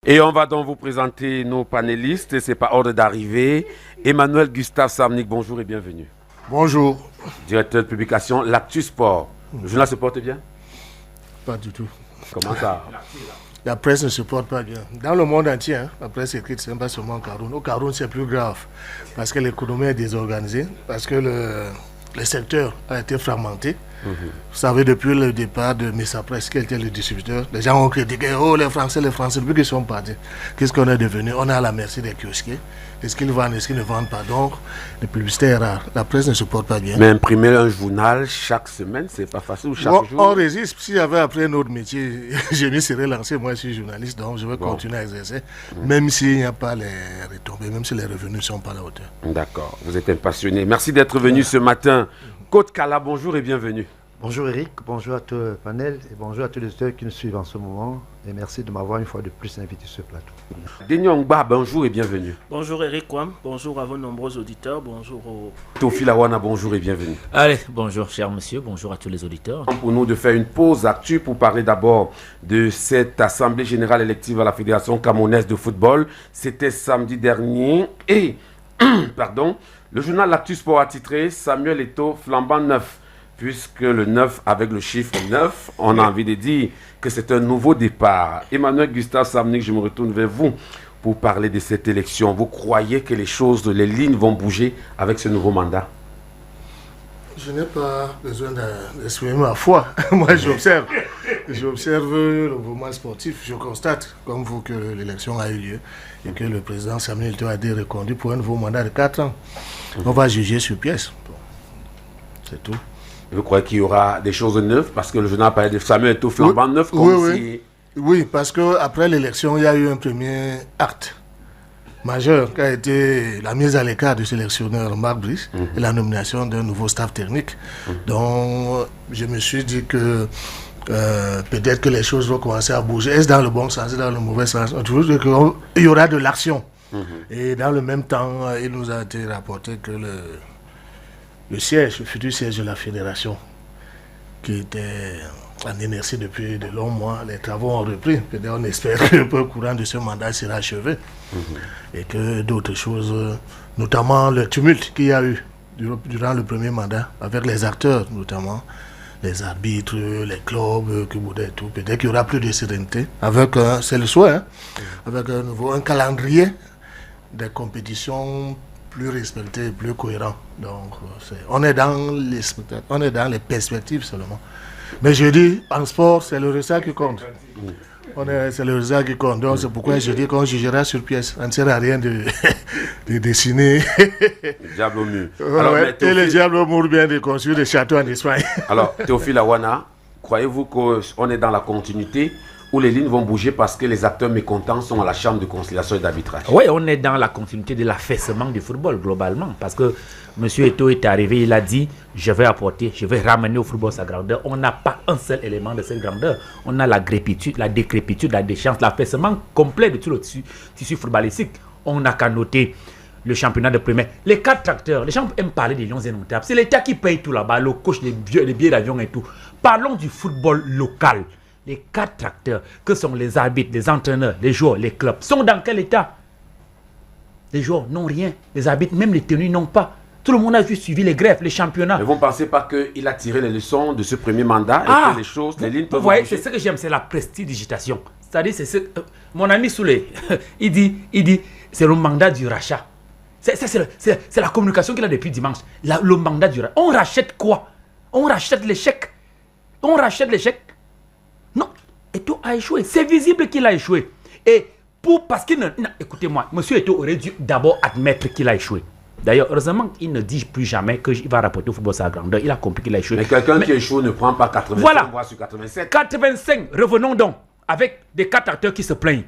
Et on va donc vous présenter nos panélistes. C'est par ordre d'arrivée. Emmanuel Gustave Samnick, bonjour et bienvenue. Bonjour. Directeur de publication L'Actu Sport. Le journal se porte bien? Pas du tout. Comment ça? La presse ne se porte pas bien. Dans le monde entier, la presse écrite, ce n'est pas seulement au Cameroun. Au Cameroun, c'est plus grave. Parce que l'économie est désorganisée. Parce que le secteur a été fragmenté. Vous savez, depuis le départ de Messa Presse, qui était le distributeur, les gens ont critiqué, oh les Français, depuis qu'ils sont partis. Qu'est-ce qu'on est devenu? On est à la merci des kiosquiers. Est-ce qu'ils vendent, est-ce qu'ils ne vendent pas? Donc, la publicité est rare. La presse ne se porte pas bien. Mais imprimer un journal chaque semaine, c'est pas facile, ou chaque jour? On résiste. Si j'avais appris un autre métier, je m'y serais lancé. Moi, je suis journaliste, donc je vais continuer à exercer. Même s'il n'y a pas les retombées, même si les revenus ne sont pas à la hauteur. D'accord, vous êtes un passionné. Merci d'être venu ce matin. Côte Kala, bonjour et bienvenue. Bonjour Eric, bonjour à tout le panel et bonjour à tous les auditeurs qui nous suivent en ce moment. Et merci de m'avoir une fois de plus invité sur ce plateau. Denyongba, bonjour et bienvenue. Bonjour Eric Kwam, bonjour à vos nombreux auditeurs, bonjour au... Théophile Awana, bonjour et bienvenue. Allez, bonjour cher monsieur, bonjour à tous les auditeurs. Pour nous de faire une pause actu pour parler d'abord de cette assemblée générale élective à la Fédération camerounaise de football. C'était samedi dernier et, pardon, le journal L'Actu Sport a titré Samuel Eto'o flambant neuf. Puisque le 9, avec le chiffre 9, on a envie de dire que c'est un nouveau départ. Emmanuel Gustave Samnick, je me retourne vers vous pour parler de cette élection. Vous croyez que les lignes vont bouger avec ce nouveau mandat? Je n'ai pas besoin d'exprimer ma foi. Moi, j'observe. J'observe le mouvement sportif. Je constate, comme vous, que l'élection a eu lieu et que le président Samuel Eto'o a été reconduit pour un nouveau mandat de 4 ans. On va juger sur pièce. Bon. C'est tout. Vous croyez qu'il y aura des choses neuves parce que le journal parlait de Samuel Eto'o flambant neuf comme si... Oui, parce qu'après l'élection, il y a eu un premier acte majeur qui a été la mise à l'écart du sélectionneur Marc Brice et la nomination d'un nouveau staff technique. Donc, je me suis dit que peut-être que les choses vont commencer à bouger. Est-ce dans le bon sens, dans le mauvais sens? Il y aura de l'action. Et dans le même temps, il nous a été rapporté que le futur siège de la fédération, qui était en inertie depuis de longs mois, les travaux ont repris. Peut-être on espère que le courant de ce mandat sera achevé et que d'autres choses, notamment le tumulte qu'il y a eu durant le premier mandat, avec les acteurs notamment, les arbitres, les clubs, et tout, peut-être qu'il y aura plus de sérénité, avec, c'est le souhait, avec un calendrier des compétitions plus respecté, plus cohérent. Donc, on est dans les perspectives seulement. Mais je dis, en sport, c'est le résultat qui compte. C'est le résultat qui compte. Donc, c'est pourquoi je dis qu'on jugera sur pièce. On ne sert à rien de dessiner. Le diable au mur. Et le diable au mur bien de construire des châteaux en Espagne. Alors, Théophile Awana, croyez-vous qu'on est dans la continuité où les lignes vont bouger parce que les acteurs mécontents sont à la chambre de conciliation et d'arbitrage? Oui, on est dans la continuité de l'affaissement du football globalement. Parce que M. Eto'o est arrivé, il a dit, je vais ramener au football sa grandeur. On n'a pas un seul élément de cette grandeur. On a la décrépitude, la déchéance, l'affaissement complet de tout le tissu footballistique. On n'a qu'à noter le championnat de premier. Les 4 acteurs, les gens aiment parler des lions indomptables. C'est l'État qui paye tout là-bas, le coach, les billets d'avion et tout. Parlons du football local. Les 4 acteurs, que sont les arbitres, les entraîneurs, les joueurs, les clubs, sont dans quel état? Les joueurs n'ont rien. Les arbitres, même les tenues, n'ont pas. Tout le monde a suivi les greffes, les championnats. Mais vous ne pensez pas qu'il a tiré les leçons de ce premier mandat et que les lignes peuvent bouger? C'est ce que j'aime, c'est la prestidigitation. C'est-à-dire, mon ami Souley, il dit, c'est le mandat du rachat. C'est la communication qu'il a depuis dimanche. Le mandat du rachat. On rachète quoi? On rachète l'échec. On rachète l'échec. Non, Eto'o a échoué. C'est visible qu'il a échoué. Et parce qu'il ne... Écoutez-moi, M. Eto'o aurait dû d'abord admettre qu'il a échoué. D'ailleurs, heureusement, il ne dit plus jamais qu'il va rapporter au football sa grandeur. Il a compris qu'il a échoué. Mais quelqu'un qui échoue ne prend pas 85 voix sur 87. 85, revenons donc, avec des 4 acteurs qui se plaignent.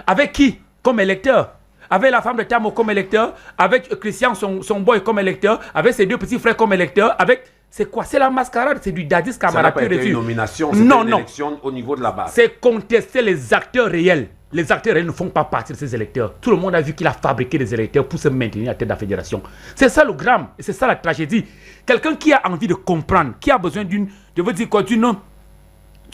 Avec qui comme électeur? Avec la femme de Tamo comme électeur, avec Christian, son boy comme électeur, avec ses 2 petits frères comme électeurs, avec... C'est quoi? C'est la mascarade, c'est du Dadis Camara. Ça n'a pas été une nomination, c'est une élection au niveau de la base. C'est contester les acteurs réels. Les acteurs réels ne font pas partie de ces électeurs. Tout le monde a vu qu'il a fabriqué des électeurs pour se maintenir à la tête de la fédération. C'est ça le drame, et c'est ça la tragédie. Quelqu'un qui a envie de comprendre, qui a besoin d'une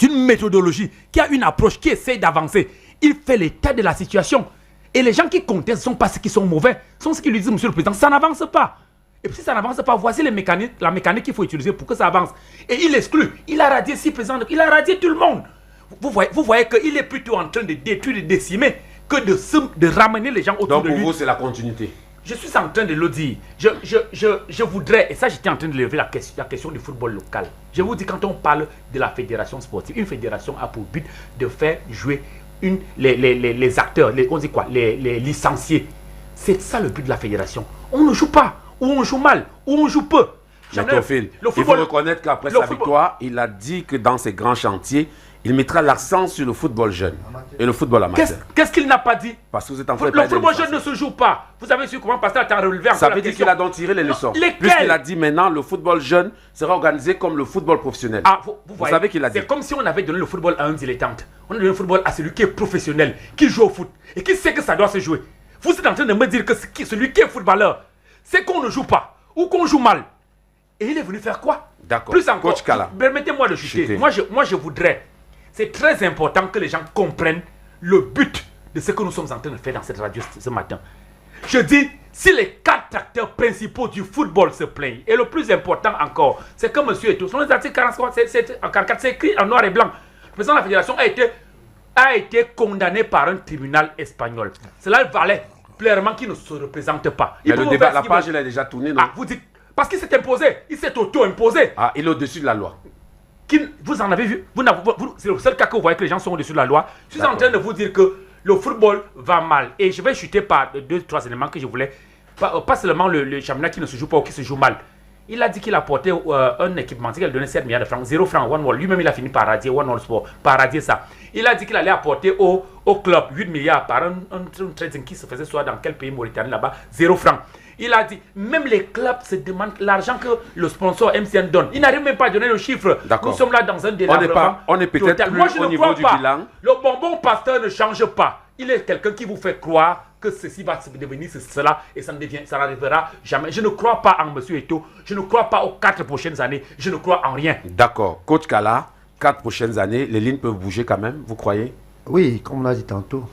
méthodologie, qui a une approche, qui essaie d'avancer. il fait l'état de la situation. Et les gens qui contestent ne sont pas ceux qui sont mauvais, sont ceux qui lui disent, monsieur le président, ça n'avance pas. Et puis si ça n'avance pas, voici la mécanique qu'il faut utiliser pour que ça avance. Et il exclut. Il a radié 6 présidents, il a radié tout le monde. Vous voyez qu'il est plutôt en train de détruire, de décimer, que de ramener les gens autour de lui. Donc pour vous, c'est la continuité. Je suis en train de le dire. Je voudrais, et ça j'étais en train de lever la question du football local. Je vous dis, quand on parle de la fédération sportive, une fédération a pour but de faire jouer les acteurs, on dit quoi, les licenciés. C'est ça le but de la fédération. On ne joue pas, ou on joue mal, ou on joue peu. Il faut reconnaître qu'après sa victoire, il a dit que dans ses grands chantiers, il mettra l'accent sur le football jeune et le football amateur. Qu'est-ce qu'il n'a pas dit? Parce que vous êtes en train de Le football jeune ne se joue pas. Vous avez su comment Pasteur a relevé ça veut dire qu'il a donc tiré les leçons. Puisqu'il a dit maintenant le football jeune sera organisé comme le football professionnel. Ah, vous savez qu'il a dit. C'est comme si on avait donné le football à un dilettante. On a donné le football à celui qui est professionnel, qui joue au foot et qui sait que ça doit se jouer. Vous êtes en train de me dire que celui qui est footballeur, c'est qu'on ne joue pas ou qu'on joue mal. Et il est venu faire quoi? D'accord. Plus encore, Coach Kala. Permettez-moi de chuter. Moi, je voudrais. C'est très important que les gens comprennent le but de ce que nous sommes en train de faire dans cette radio ce matin. Je dis, si les 4 acteurs principaux du football se plaignent, et le plus important encore, c'est que monsieur et tous, selon les articles 44, c'est écrit en noir et blanc. Le président de la fédération a été condamné par un tribunal espagnol. Cela valait clairement qu'il ne se représente pas. Mais le débat, la page, elle a déjà tourné, non? Ah, vous dites, parce qu'il s'est imposé, il s'est auto-imposé. Ah, il est au-dessus de la loi. Vous en avez vu? C'est le seul cas que vous voyez que les gens sont au-dessus de la loi. Je suis en train de vous dire que le football va mal. Et je vais chuter par 2-3 éléments que je voulais. Pas seulement le championnat qui ne se joue pas ou qui se joue mal. Il a dit qu'il a porté un équipement, qu'il a donné 7 milliards de francs, 0 francs, One World. Lui-même, il a fini par radier One World Sport, par radier ça. Il a dit qu'il allait apporter au club 8 milliards par un trading qui se faisait soit dans quel pays, Mauritanie, là-bas, 0 francs. Il a dit, même les clubs se demandent l'argent que le sponsor MCN donne. Il n'arrive même pas à donner le chiffre. Nous sommes là dans un délabrement. On est peut-être plus au niveau du bilan. Le bonbon pasteur ne change pas. Il est quelqu'un qui vous fait croire que ceci va devenir cela et ça n'arrivera jamais. Je ne crois pas en M. Eto'o. Je ne crois pas aux 4 prochaines années. Je ne crois en rien. D'accord. Coach Kala, 4 prochaines années, les lignes peuvent bouger quand même, vous croyez? Oui, comme on l'a dit tantôt,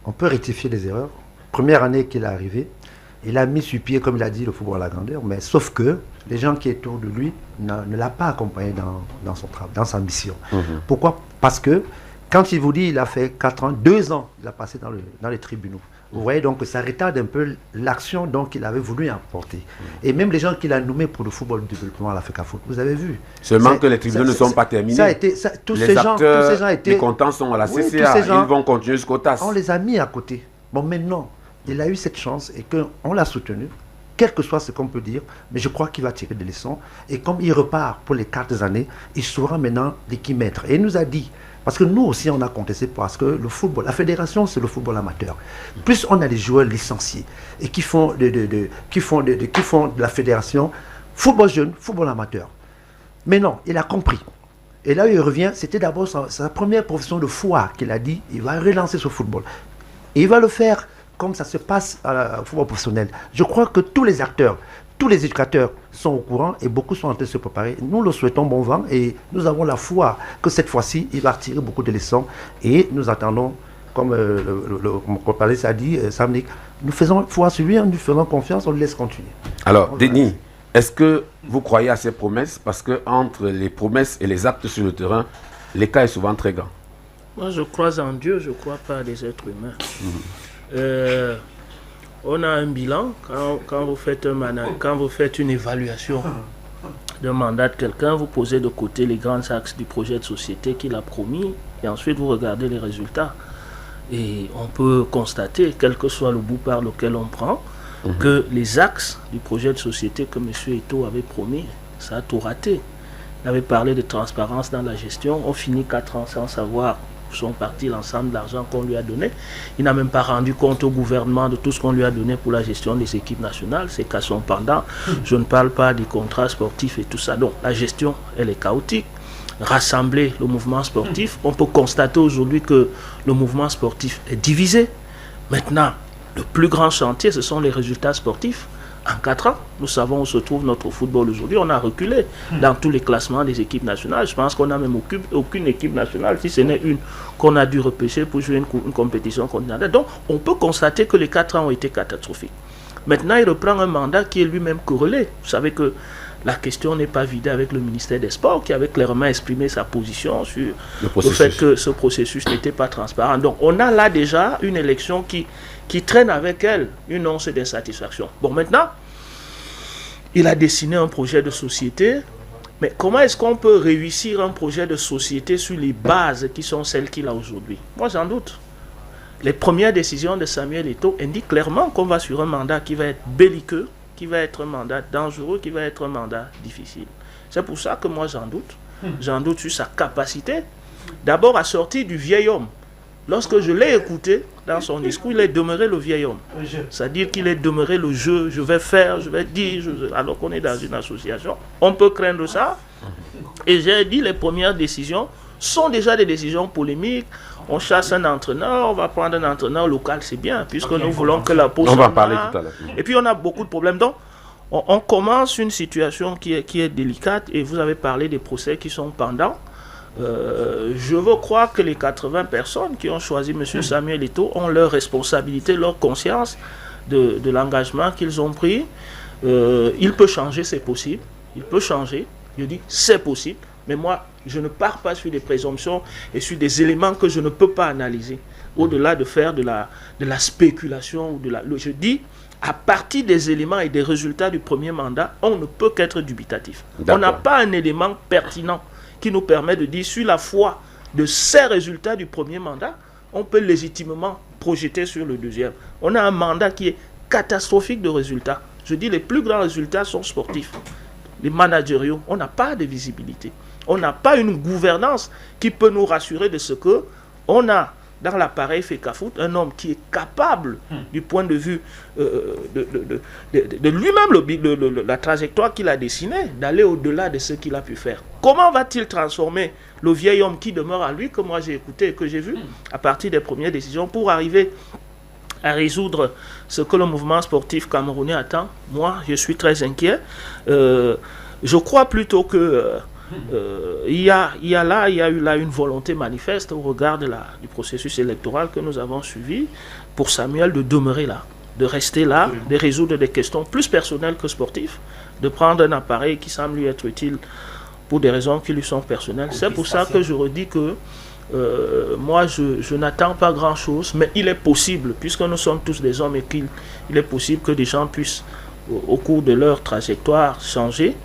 on peut rectifier les erreurs. Première année qu'il est arrivé, il a mis sur pied, comme il a dit, le football à la grandeur, mais sauf que les gens qui étaient autour de lui ne l'ont pas accompagné dans son travail, dans sa mission. Pourquoi? Parce que quand il vous dit il a fait 4 ans, 2 ans, il a passé dans les tribunaux. Vous voyez donc que ça retarde un peu l'action qu'il avait voulu apporter. Et même les gens qu'il a nommés pour le football de développement à l'Africa Foot, vous avez vu. Seulement que les tribunaux ne sont pas terminés. Tous ces gens étaient... Les comptants sont à la CCA, ils vont continuer jusqu'au TAS. On les a mis à côté. Bon, maintenant, il a eu cette chance et qu'on l'a soutenu, quel que soit ce qu'on peut dire, mais je crois qu'il va tirer des leçons. Et comme il repart pour les 4 années, il saura maintenant de qui mettre. Et il nous a dit, parce que nous aussi on a contesté parce que le football, la fédération c'est le football amateur. Plus on a des joueurs licenciés et qui font de la fédération football jeune, football amateur. Mais non, il a compris. Et là il revient, c'était d'abord sa première profession de foi qu'il a dit, il va relancer ce football. Et il va le faire comme ça se passe au football professionnel. Je crois que tous les acteurs, tous les éducateurs sont au courant et beaucoup sont en train de se préparer. Nous le souhaitons bon vent et nous avons la foi que cette fois-ci, il va retirer beaucoup de leçons. Et nous attendons, comme mon collègue a dit, Samnik, nous faisons foi sur lui, nous faisons confiance, on le laisse continuer. Alors, Denis, est-ce que vous croyez à ces promesses? Parce que entre les promesses et les actes sur le terrain, l'écart est souvent très grand. Moi, je crois en Dieu, je ne crois pas à des êtres humains. On a un bilan, quand vous faites une évaluation d'un mandat de quelqu'un, vous posez de côté les grands axes du projet de société qu'il a promis et ensuite vous regardez les résultats. Et on peut constater, quel que soit le bout par lequel on prend, que les axes du projet de société que M. Eto'o avait promis, ça a tout raté. Il avait parlé de transparence dans la gestion, on finit 4 ans sans savoir où sont partis l'ensemble de l'argent qu'on lui a donné. Il n'a même pas rendu compte au gouvernement de tout ce qu'on lui a donné pour la gestion des équipes nationales. C'est qu'à son pendant, je ne parle pas des contrats sportifs et tout ça. Donc la gestion, elle est chaotique. Rassembler le mouvement sportif, on peut constater aujourd'hui que le mouvement sportif est divisé. Maintenant, le plus grand chantier, ce sont les résultats sportifs. En 4 ans, nous savons où se trouve notre football aujourd'hui. On a reculé dans tous les classements des équipes nationales. Je pense qu'on n'a même aucune équipe nationale, si ce n'est une, qu'on a dû repêcher pour jouer une compétition continentale. Donc, on peut constater que les 4 ans ont été catastrophiques. Maintenant, il reprend un mandat qui est lui-même corrélé. Vous savez que la question n'est pas vidée avec le ministère des Sports, qui avait clairement exprimé sa position sur le fait que ce processus n'était pas transparent. Donc, on a là déjà une élection qui traîne avec elle une once d'insatisfaction. Bon, maintenant, il a dessiné un projet de société, mais comment est-ce qu'on peut réussir un projet de société sur les bases qui sont celles qu'il a aujourd'hui? Moi, j'en doute. Les premières décisions de Samuel Eto'o indiquent clairement qu'on va sur un mandat qui va être belliqueux, qui va être un mandat dangereux, qui va être un mandat difficile. C'est pour ça que moi, j'en doute. J'en doute sur sa capacité, d'abord à sortir du vieil homme. Lorsque je l'ai écouté dans son discours, il est demeuré le vieil homme. C'est-à-dire qu'il est demeuré le jeu, je vais faire, je vais dire, alors qu'on est dans une association. On peut craindre ça. Et j'ai dit, les premières décisions sont déjà des décisions polémiques. On chasse un entraîneur, on va prendre un entraîneur local, c'est bien, puisque nous voulons que la pause... On va en parler tout à l'heure. Et puis on a beaucoup de problèmes. Donc, on commence une situation qui est délicate, et vous avez parlé des procès qui sont pendants. Je veux croire que les 80 personnes qui ont choisi M. Samuel Eto'o ont leur responsabilité, leur conscience de l'engagement qu'ils ont pris. Il peut changer, c'est possible. Il peut changer. Je dis, c'est possible. Mais moi, je ne pars pas sur des présomptions et sur des éléments que je ne peux pas analyser. Au-delà de faire de la spéculation. Je dis, à partir des éléments et des résultats du premier mandat, on ne peut qu'être dubitatif. On n'a pas un élément pertinent qui nous permet de dire, sur la foi de ces résultats du premier mandat, on peut légitimement projeter sur le deuxième. On a un mandat qui est catastrophique de résultats. Je dis, les plus grands résultats sont sportifs. Les managériaux, on n'a pas de visibilité. On n'a pas une gouvernance qui peut nous rassurer de ce que on a dans l'appareil FECAFOOT, un homme qui est capable, du point de vue de lui-même, la trajectoire qu'il a dessinée, d'aller au-delà de ce qu'il a pu faire. Comment va-t-il transformer le vieil homme qui demeure à lui, que moi j'ai écouté et que j'ai vu, à partir des premières décisions, pour arriver à résoudre ce que le mouvement sportif camerounais attend? Moi, je suis très inquiet. Je crois plutôt que il y a eu là une volonté manifeste au regard du processus électoral que nous avons suivi pour Samuel de demeurer là, de rester là, de résoudre des questions plus personnelles que sportives, de prendre un appareil qui semble lui être utile pour des raisons qui lui sont personnelles. C'est pour ça que je redis que moi je n'attends pas grand-chose, mais il est possible, puisque nous sommes tous des hommes et qu'il est possible que des gens puissent au cours de leur trajectoire changer.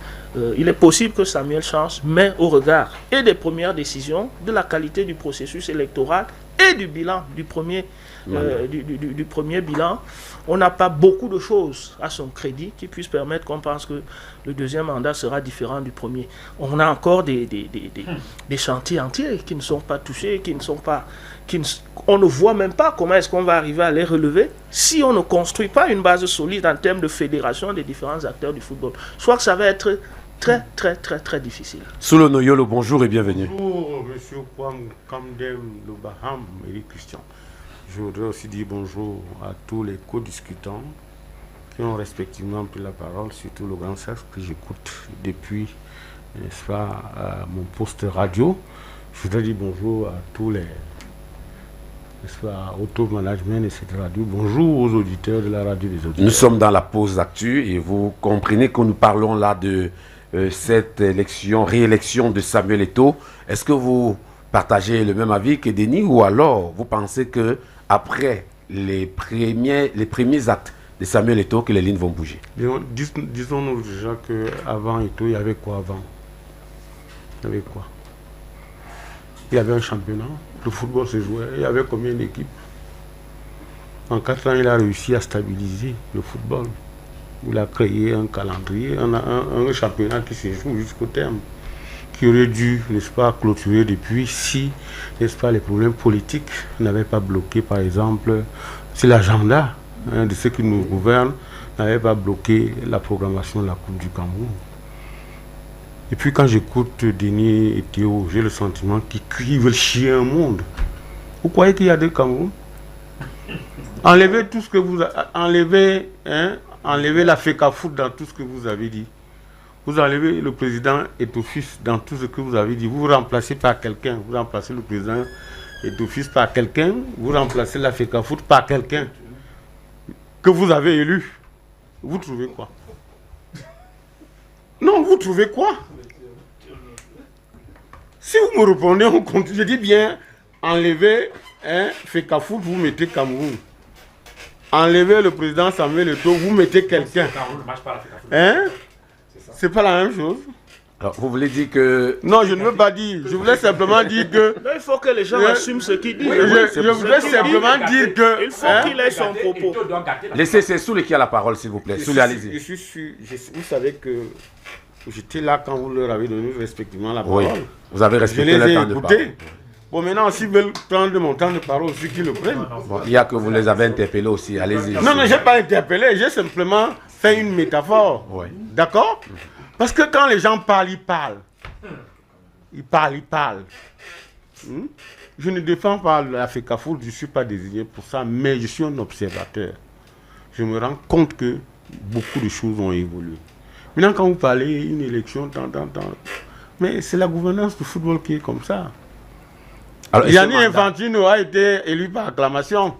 Il est possible que Samuel change, mais au regard et des premières décisions, de la qualité du processus électoral et du bilan, du premier bilan, on n'a pas beaucoup de choses à son crédit qui puissent permettre qu'on pense que le deuxième mandat sera différent du premier. On a encore des chantiers entiers qui ne sont pas touchés, on ne voit même pas comment est-ce qu'on va arriver à les relever si on ne construit pas une base solide en termes de fédération des différents acteurs du football. Je crois que ça va être très, très, très, très difficile. Soulo Noyolo, bonjour et bienvenue. Bonjour, monsieur Kwam Kamdem Lobaham, Eric Christian. Je voudrais aussi dire bonjour à tous les co-discutants qui ont respectivement pris la parole, surtout le grand cercle que j'écoute depuis, n'est-ce pas, mon poste radio. Je voudrais dire bonjour à tous les, n'est-ce pas, auto-management et cette radio. Bonjour aux auditeurs de la radio des auditeurs. Nous sommes dans la pause actu et vous comprenez que nous parlons là de cette réélection de Samuel Eto'o. Est-ce que vous partagez le même avis que Denis ou alors vous pensez que après les premiers actes de Samuel Eto'o que les lignes vont bouger? Disons-nous déjà qu'avant Eto'o, il y avait quoi avant? Il y avait quoi? Il y avait un championnat, le football se jouait, il y avait combien d'équipes? En 4 ans, il a réussi à stabiliser le football. Il a créé un calendrier, un championnat qui se joue jusqu'au terme, qui aurait dû, n'est-ce pas, clôturer depuis si, n'est-ce pas, les problèmes politiques n'avaient pas bloqué, par exemple, si l'agenda de ceux qui nous gouvernent n'avait pas bloqué la programmation de la Coupe du Cameroun. Et puis quand j'écoute Denis et Théo, j'ai le sentiment qu'ils veulent chier un monde. Vous croyez qu'il y a deux Cameroun? Enlevez tout ce que vous enlevez, enlevez la FECAFOOT dans tout ce que vous avez dit. Vous enlevez le président Eto'o-Fils dans tout ce que vous avez dit. Vous vous remplacez par quelqu'un. Vous remplacez le président Eto'o-Fils par quelqu'un. Vous remplacez la FECAFOOT par quelqu'un que vous avez élu. Vous trouvez quoi? Non, vous trouvez quoi? Si vous me répondez, on continue. Je dis bien, enlevez FECAFOOT, vous mettez Cameroun. Enlevez le président Samuel Eto'o, vous mettez quelqu'un. Hein? C'est pas la même chose. Alors, vous voulez dire que... Non, je ne veux pas dire. Je voulais simplement dire que... Non, il faut que les gens assument ce qu'ils disent. Je voulais simplement dire que... Il faut qu'il ait son propos. Laissez, c'est Soulé qui a la parole, s'il vous plaît. Soulé, allez-y. Je suis sûr, vous savez que j'étais là quand vous leur avez donné respectivement la parole. Oui, vous avez Je respecté les le ai temps de parole. écoutés. Bon, maintenant, s'ils veulent prendre mon temps de parole aussi, qu'ils le prennent. Bon, il y a que vous les avez interpellés aussi, allez-y. Non, je n'ai pas interpellé, j'ai simplement fait une métaphore. Oui. D'accord? Parce que quand les gens parlent, ils parlent. Ils parlent. Je ne défends pas la FECAFOOT, je ne suis pas désigné pour ça, mais je suis un observateur. Je me rends compte que beaucoup de choses ont évolué. Maintenant, quand vous parlez d'une élection, mais c'est la gouvernance du football qui est comme ça. Alors, Gianni Infantino a été élu par acclamation.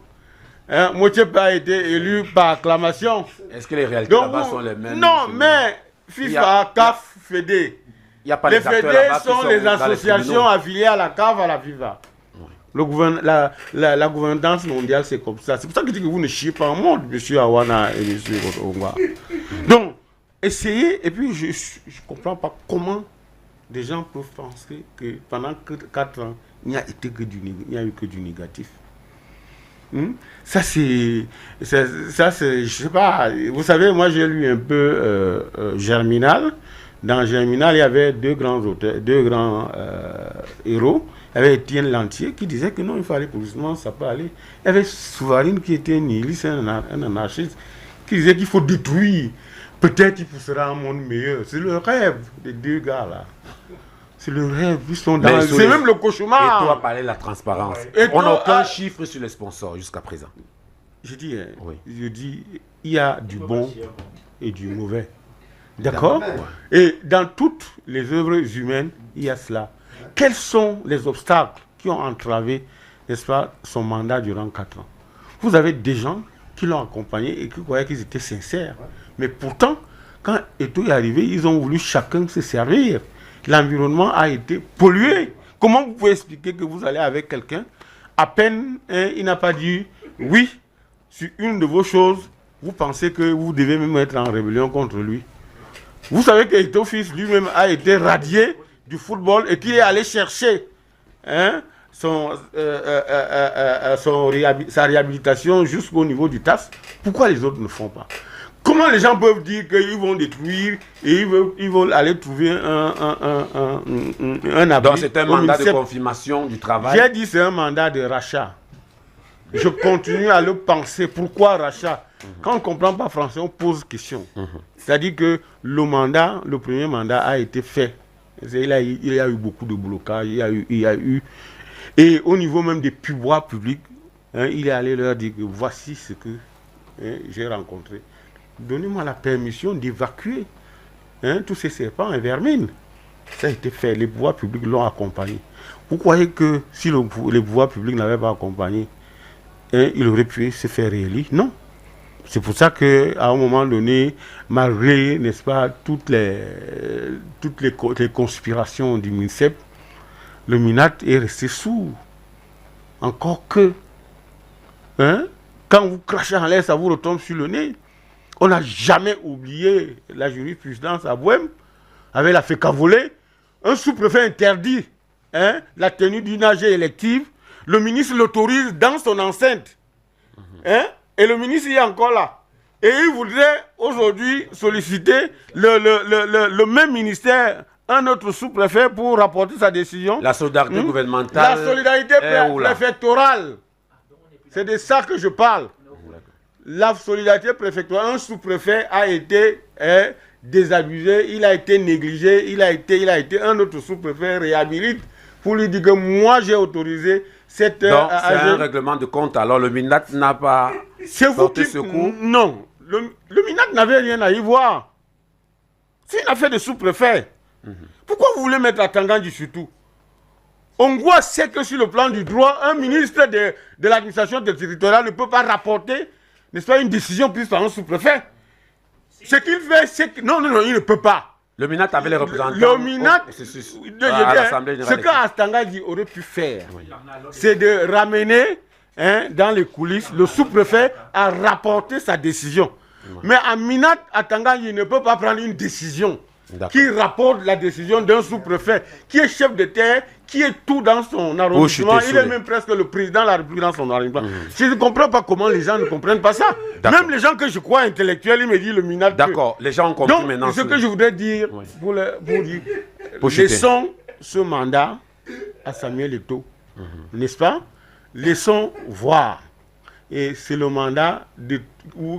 Motsepe a été élu par acclamation. Est-ce que les réalités là-bas sont les mêmes? Non, mais FIFA, CAF, FEDE. Les FEDE sont les associations affiliées à la CAF, à la FIFA. La gouvernance mondiale, c'est comme ça. C'est pour ça que je dis que vous ne chiez pas en monde, M. Awana et M. Ongwa. Donc, essayez, et puis je ne comprends pas comment des gens peuvent penser que pendant 4 ans, il n'y a eu que du négatif. Ça, c'est, je sais pas, vous savez, moi j'ai lu un peu Germinal. Dans Germinal, il y avait deux grands héros. Il y avait Étienne Lantier qui disait que non, il fallait politiquement, ça peut aller. Il y avait Souvarine qui était nihiliste, un anarchiste, qui disait qu'il faut détruire. Peut-être il poussera un monde meilleur. C'est le rêve des deux gars là. C'est le rêve. Ils sont dans. C'est même le cauchemar. Et toi, parler de la transparence. On n'a aucun chiffre sur les sponsors jusqu'à présent. Je dis, il y a du bon et du mauvais. D'accord? Et dans toutes les œuvres humaines, il y a cela. Quels sont les obstacles qui ont entravé, n'est-ce pas, son mandat durant 4 ans? Vous avez des gens qui l'ont accompagné et qui croyaient qu'ils étaient sincères. Mais pourtant, quand Eto'o est arrivé, ils ont voulu chacun se servir. L'environnement a été pollué. Comment vous pouvez expliquer que vous allez avec quelqu'un, à peine il n'a pas dit oui sur une de vos choses, vous pensez que vous devez même être en rébellion contre lui? Vous savez que Eto'o-Fils lui-même a été radié du football et qu'il est allé chercher sa réhabilitation jusqu'au niveau du TAS. Pourquoi les autres ne font pas? Comment les gens peuvent dire qu'ils vont détruire et ils vont aller trouver un abri? Donc c'est un mandat de confirmation du travail. J'ai dit c'est un mandat de rachat. Je continue à le penser. Pourquoi rachat? Quand on ne comprend pas français, on pose question. C'est-à-dire que le premier mandat a été fait. Il y a eu beaucoup de blocages, il y a eu et au niveau même des pouvoirs publics, il est allé leur dire que voici ce que j'ai rencontré. Donnez-moi la permission d'évacuer tous ces serpents et vermines. Ça a été fait, les pouvoirs publics l'ont accompagné. Vous croyez que si les pouvoirs publics n'avaient pas accompagné, il aurait pu se faire réélire? Non. C'est pour ça qu'à un moment donné, malgré, n'est-ce pas, toutes les conspirations du MINSEP, le MINAT est resté sourd. Encore que, quand vous crachez en l'air, ça vous retombe sur le nez. On n'a jamais oublié la jurisprudence à Bohème, avec la FECAVOLÉ. Un sous-préfet interdit la tenue d'une AG élective. Le ministre l'autorise dans son enceinte. Et le ministre est encore là. Et il voudrait aujourd'hui solliciter le même ministère, un autre sous-préfet pour rapporter sa décision. La solidarité gouvernementale. La solidarité préfectorale. C'est de ça que je parle. La solidarité préfectorale, un sous-préfet a été désabusé, il a été négligé, il a été un autre sous-préfet réhabilite pour lui dire que moi j'ai autorisé cette... Donc c'est un règlement de compte. Alors le MINAT n'a pas porté secours? Non. le Minac n'avait rien à y voir. C'est une affaire de sous-préfet. Pourquoi vous voulez mettre Atangandji surtout? Ongwa sait que sur le plan du droit, un ministre de l'administration territoriale ne peut pas rapporter, n'est-ce pas, une décision prise par un sous-préfet. Ce qu'il fait, c'est que... Non, il ne peut pas. Le MINAT avait les représentants. Le MINAT, à l'Assemblée générale. Ce qu'Atangandji aurait pu faire, c'est de ramener dans les coulisses le sous-préfet à rapporter sa décision. Mais à MINAT, Atangandji ne peut pas prendre une décision qui rapporte la décision d'un sous-préfet, qui est chef de terre, qui est tout dans son arrondissement. Il est même presque le président de la République dans son arrondissement. Je ne comprends pas comment les gens ne comprennent pas ça. Même les gens que je crois intellectuels, ils me disent le MINAT. D'accord, les gens ont compris maintenant. Ce que je voudrais dire, pour dire, laissons ce mandat à Samuel Eto'o, n'est-ce pas? Laissons voir. Et c'est le mandat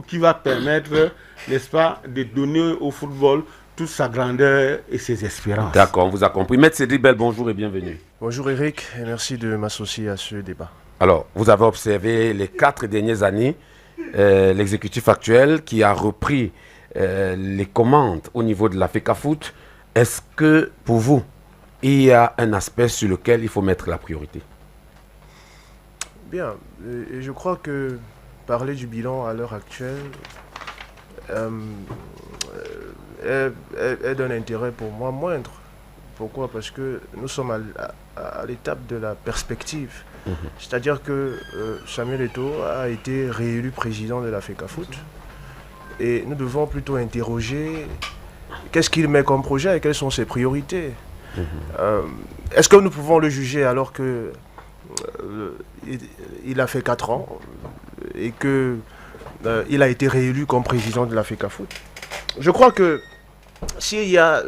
qui va permettre, n'est-ce pas, de donner au football toute sa grandeur et ses espérances. D'accord, on vous a compris. Maître Cédric Bell, bonjour et bienvenue. Bonjour Eric, et merci de m'associer à ce débat. Alors, vous avez observé les 4 dernières années, l'exécutif actuel qui a repris les commandes au niveau de la FECAFOOT. Est-ce que, pour vous, il y a un aspect sur lequel il faut mettre la priorité? Bien, et je crois que parler du bilan à l'heure actuelle est d'un intérêt pour moi moindre. Pourquoi? Parce que nous sommes à l'étape de la perspective. C'est-à-dire que Samuel Eto'o a été réélu président de la FECAFOOT et nous devons plutôt interroger qu'est-ce qu'il met comme projet et quelles sont ses priorités. Est-ce que nous pouvons le juger alors que il a fait 4 ans et qu'il a été réélu comme président de la FECAFOOT? Je crois que s'il y a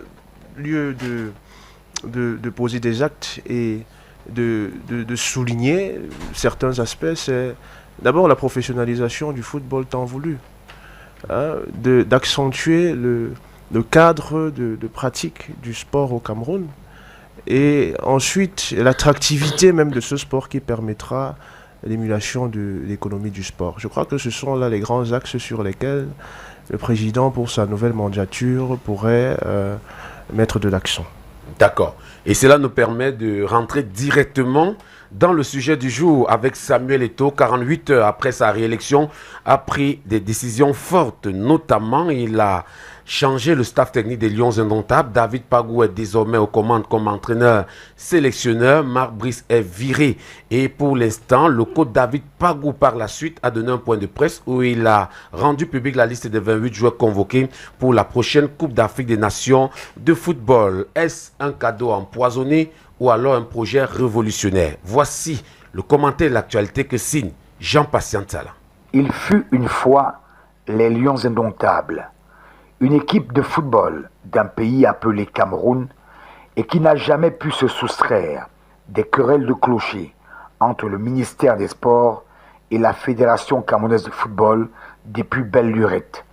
lieu de poser des actes et de souligner certains aspects, c'est d'abord la professionnalisation du football tant voulu, d'accentuer le cadre de pratique du sport au Cameroun, et ensuite l'attractivité même de ce sport qui permettra l'émulation de l'économie du sport. Je crois que ce sont là les grands axes sur lesquels le président, pour sa nouvelle mandature, pourrait mettre de l'accent. D'accord. Et cela nous permet de rentrer directement dans le sujet du jour avec Samuel Eto'o. 48 heures après sa réélection, a pris des décisions fortes. Notamment, il a changé le staff technique des Lions Indomptables. David Pagou est désormais aux commandes comme entraîneur-sélectionneur. Marc Brice est viré. Et pour l'instant, le coach David Pagou, par la suite, a donné un point de presse où il a rendu public la liste des 28 joueurs convoqués pour la prochaine Coupe d'Afrique des Nations de football. Est-ce un cadeau empoisonné ou alors un projet révolutionnaire? Voici le commentaire de l'actualité que signe Jean-Patient Tala. Il fut une fois les Lions Indomptables, une équipe de football d'un pays appelé Cameroun et qui n'a jamais pu se soustraire des querelles de clocher entre le ministère des Sports et la Fédération camerounaise de football des plus belles lurettes.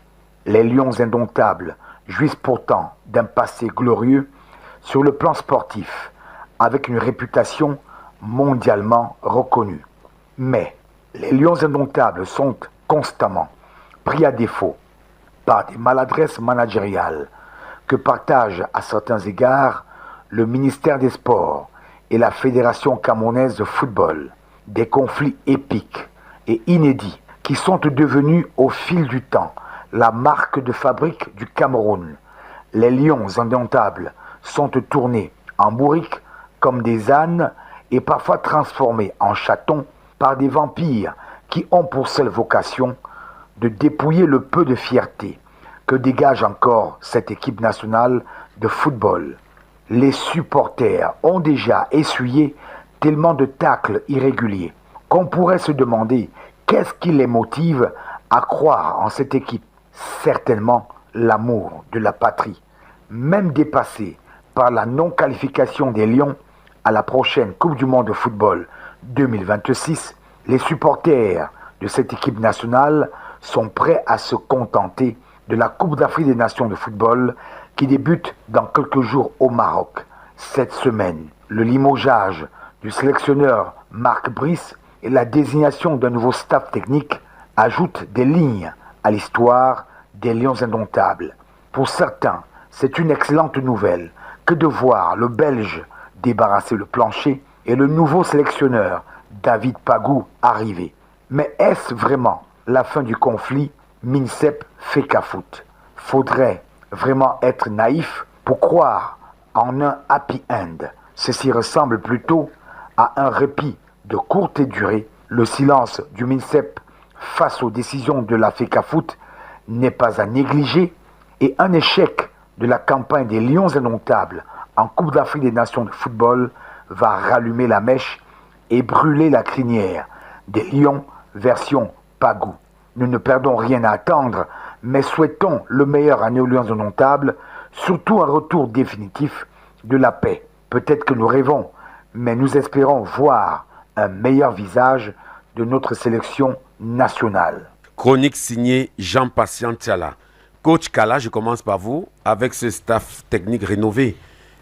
Les Lions Indomptables jouissent pourtant d'un passé glorieux sur le plan sportif, avec une réputation mondialement reconnue. Mais les Lions Indomptables sont constamment pris à défaut par des maladresses managériales que partagent à certains égards le ministère des Sports et la Fédération camerounaise de football. Des conflits épiques et inédits qui sont devenus au fil du temps la marque de fabrique du Cameroun. Les Lions Indomptables sont tournés en bourriques comme des ânes et parfois transformés en chatons par des vampires qui ont pour seule vocation de dépouiller le peu de fierté que dégage encore cette équipe nationale de football. Les supporters ont déjà essuyé tellement de tacles irréguliers qu'on pourrait se demander qu'est-ce qui les motive à croire en cette équipe. Certainement l'amour de la patrie. Même dépassés par la non-qualification des Lions à la prochaine Coupe du Monde de football 2026, les supporters de cette équipe nationale sont prêts à se contenter de la Coupe d'Afrique des Nations de football qui débute dans quelques jours au Maroc. Cette semaine, le limogeage du sélectionneur Marc Brice et la désignation d'un nouveau staff technique ajoutent des lignes à l'histoire des Lions indomptables. Pour certains, c'est une excellente nouvelle que de voir le Belge débarrasser le plancher et le nouveau sélectionneur, David Pagou, arriver. Mais est-ce vraiment la fin du conflit MINSEP-FECAFOOT? Faudrait vraiment être naïf pour croire en un happy end. Ceci ressemble plutôt à un répit de courte durée. Le silence du MINSEP face aux décisions de la FECAFOOT n'est pas à négliger et un échec de la campagne des Lions indomptables en Coupe d'Afrique des Nations de football va rallumer la mèche et brûler la crinière des Lions version Pagou. Nous ne perdons rien à attendre, mais souhaitons le meilleur à nos Lions indomptables, surtout un retour définitif de la paix. Peut-être que nous rêvons, mais nous espérons voir un meilleur visage de notre sélection nationale. Chronique signée Jean-Patient Tiala. Coach Kala, je commence par vous, avec ce staff technique rénové.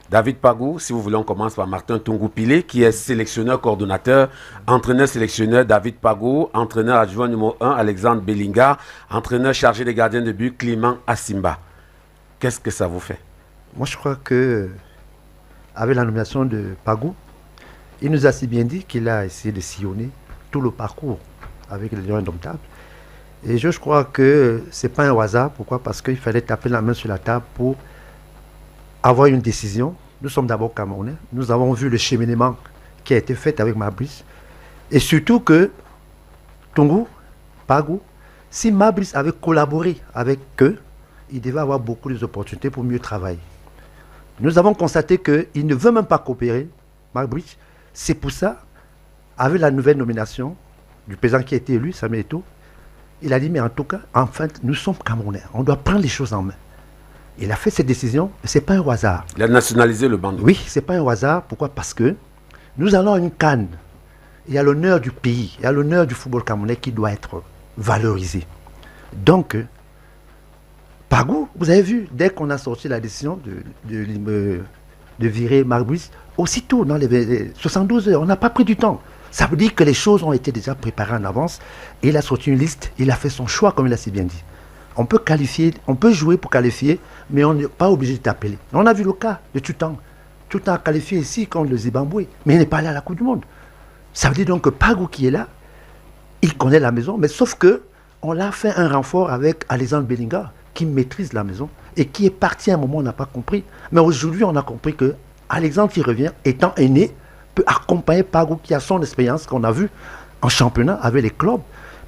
David Pagou, si vous voulez, on commence par Martin Tungu-Pilé, qui est sélectionneur, coordonnateur, entraîneur-sélectionneur David Pagou, entraîneur adjoint numéro 1 Alexandre Bellinga, entraîneur chargé des gardiens de but Clément Asimba. Qu'est-ce que ça vous fait? Moi, je crois que avec la nomination de Pagou, il nous a si bien dit qu'il a essayé de sillonner tout le parcours avec les Lions indomptables. Et je crois que ce n'est pas un hasard. Pourquoi? Parce qu'il fallait taper la main sur la table pour avoir une décision. Nous sommes d'abord Camerounais. Nous avons vu le cheminement qui a été fait avec Mabrice. Et surtout que Tungu, Pagou, si Mabrice avait collaboré avec eux, il devait avoir beaucoup d'opportunités pour mieux travailler. Nous avons constaté qu'il ne veut même pas coopérer, Mabrice. C'est pour ça, avec la nouvelle nomination du président qui a été élu, Samuel Eto'o, il a dit, mais en tout cas, enfin, nous sommes Camerounais. On doit prendre les choses en main. Il a fait cette décision, et ce n'est pas un hasard. Il a nationalisé le bandeau. Oui, ce n'est pas un hasard. Pourquoi? Parce que nous allons à une CAN. Il y a l'honneur du pays, il y a l'honneur du football camerounais qui doit être valorisé. Donc, Pagou, vous avez vu, dès qu'on a sorti la décision de virer Mabrice, aussitôt, dans les 72 heures, on n'a pas pris du temps. Ça veut dire que les choses ont été déjà préparées en avance. Et il a sorti une liste, il a fait son choix, comme il a si bien dit. On peut qualifier, on peut jouer pour qualifier, mais on n'est pas obligé de t'appeler. On a vu le cas de Tutan. Tutan a qualifié ici contre le Zimbabwe, mais il n'est pas allé à la Coupe du Monde. Ça veut dire donc que Pagou qui est là, il connaît la maison, mais sauf que on l'a fait un renfort avec Alexandre Bellinga, qui maîtrise la maison et qui est parti à un moment, on n'a pas compris. Mais aujourd'hui, on a compris que Alexandre qui revient, étant aîné, peut accompagner Pagou qui a son expérience qu'on a vu en championnat avec les clubs.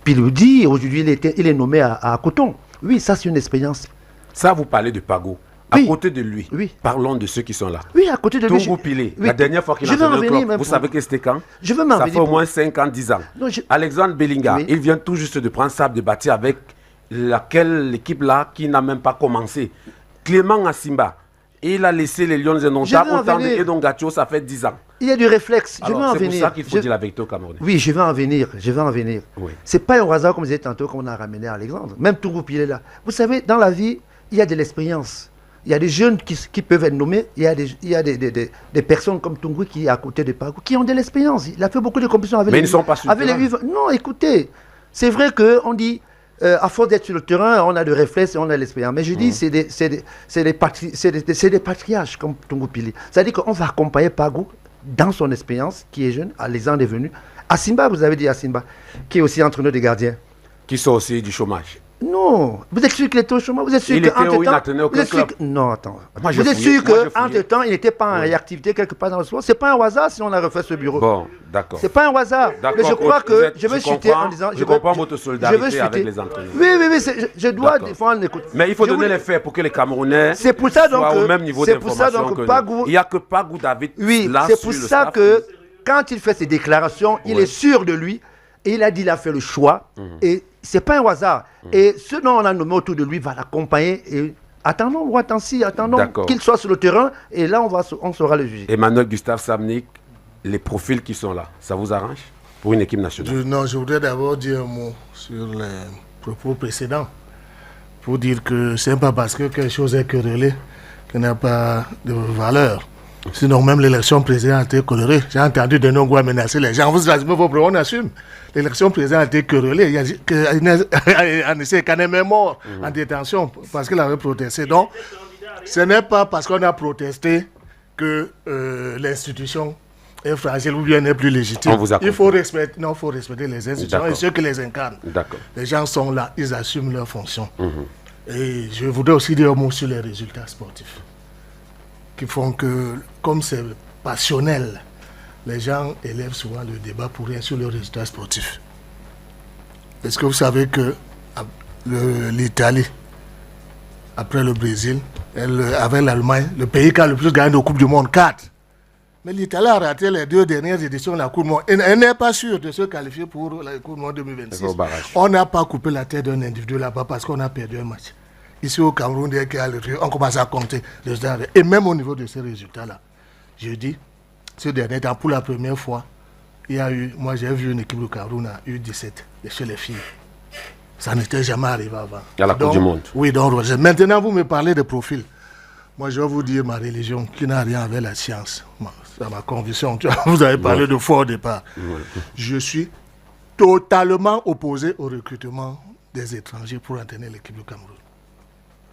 Puis il nous dit, aujourd'hui, il est nommé à Coton. Oui, ça c'est une expérience. Ça, vous parlez de Pagou. À côté de lui, parlons de ceux qui sont là. Oui, à côté de lui. Tungu-Pilé, la dernière fois qu'il a entraîné le club, vous savez que c'était quand? Je veux m'en Ça fait au moins 5 ans, 10 ans. Non, Alexandre Bellinga, il vient tout juste de prendre sable de bâtir avec l'équipe là qui n'a même pas commencé. Clément Asimba, il a laissé les Lions indomptables autant de Edon Gatcho, ça fait 10 ans. Il y a du réflexe. C'est pour ça qu'il faut dire la vérité au Cameroun. Oui, je vais en venir. Oui. C'est pas un hasard, comme je disais tantôt, qu'on a ramené Alexandre. Même Tungu-Pilé là. Vous savez, dans la vie, il y a de l'expérience. Il y a des jeunes qui peuvent être nommés. Il y a des personnes comme Tungu qui est à côté de Pagou, qui ont de l'expérience. Il a fait beaucoup de compétitions avec Mais ils ne sont pas sur le terrain. Non, écoutez, c'est vrai qu'on dit, à force d'être sur le terrain, on a de réflexes et on a de l'expérience. Mais je dis, c'est des patriarches comme Tungu-Pilé. C'est-à-dire qu'on va accompagner Pagou dans son expérience, qui est jeune, Alexandre est venu. Asimba, vous avez dit Asimba, qui est aussi entraîneur des gardiens. Qui sont aussi du chômage. Non, vous êtes sûr qu'il était au chômage? Vous êtes sûr qu'entre-temps... Non, attends. Vous êtes sûr qu'entre-temps, il n'était pas en réactivité quelque part dans le sport? C'est pas un hasard si on a refait ce bureau. Bon, d'accord. C'est pas un hasard. Mais je crois que je veux chuter en disant... Je comprends votre solidarité avec les entraîneurs. Oui, je dois défendre... Mais il faut donner les faits pour que les Camerounais soient au même niveau d'information que nous. Il n'y a que Pagou David. Oui, c'est pour ça que quand il fait ses déclarations, il est sûr de lui. Et il a dit qu'il a fait le choix. Et ce n'est pas un hasard. Et ce dont on a nommé autour de lui va l'accompagner. Et attendons qu'il soit sur le terrain. Et là, on saura le juger. Emmanuel Gustave Samnik, les profils qui sont là, ça vous arrange pour une équipe nationale? Non, je voudrais d'abord dire un mot sur les propos précédents. Pour dire que ce n'est pas parce que quelque chose est querellé qu'il n'y a pas de valeur. Sinon, même l'élection présidentielle a été colorée. J'ai entendu de Nongwa menacer les gens. Vous assumez vos problèmes, on assume. L'élection présidentielle a été querellée. Il y a Anissé Kanem est mort en détention parce qu'il avait protesté. Donc, ce n'est pas parce qu'on a protesté que l'institution est fragile ou bien n'est plus légitime. Il faut respecter, faut respecter les institutions et ceux qui les incarnent. Les gens sont là, ils assument leurs fonctions. Et je voudrais aussi dire un mot sur les résultats sportifs qui font que, comme c'est passionnel, les gens élèvent souvent le débat pour rien sur les résultats sportifs. Est-ce que vous savez que l'Italie, après le Brésil, avec l'Allemagne, le pays qui a le plus gagné de Coupe du Monde, 4. Mais l'Italie a raté les 2 dernières éditions de la Coupe du Monde. Elle n'est pas sûre de se qualifier pour la Coupe du Monde 2026. On n'a pas coupé la tête d'un individu là-bas parce qu'on a perdu un match. Ici au Cameroun, dès qu'il y a le on commence à compter les résultats. Et même au niveau de ces résultats-là, je dis, ce dernier temps, pour la première fois, il y a eu, moi j'ai vu une équipe du Cameroun a eu 17 chez les filles. Ça n'était jamais arrivé avant. À la Coupe du Monde. Oui, donc maintenant vous me parlez de profil. Moi je vais vous dire ma religion qui n'a rien avec la science. C'est ma conviction. Vous avez parlé de foi au départ. Je suis totalement opposé au recrutement des étrangers pour entraîner l'équipe du Cameroun.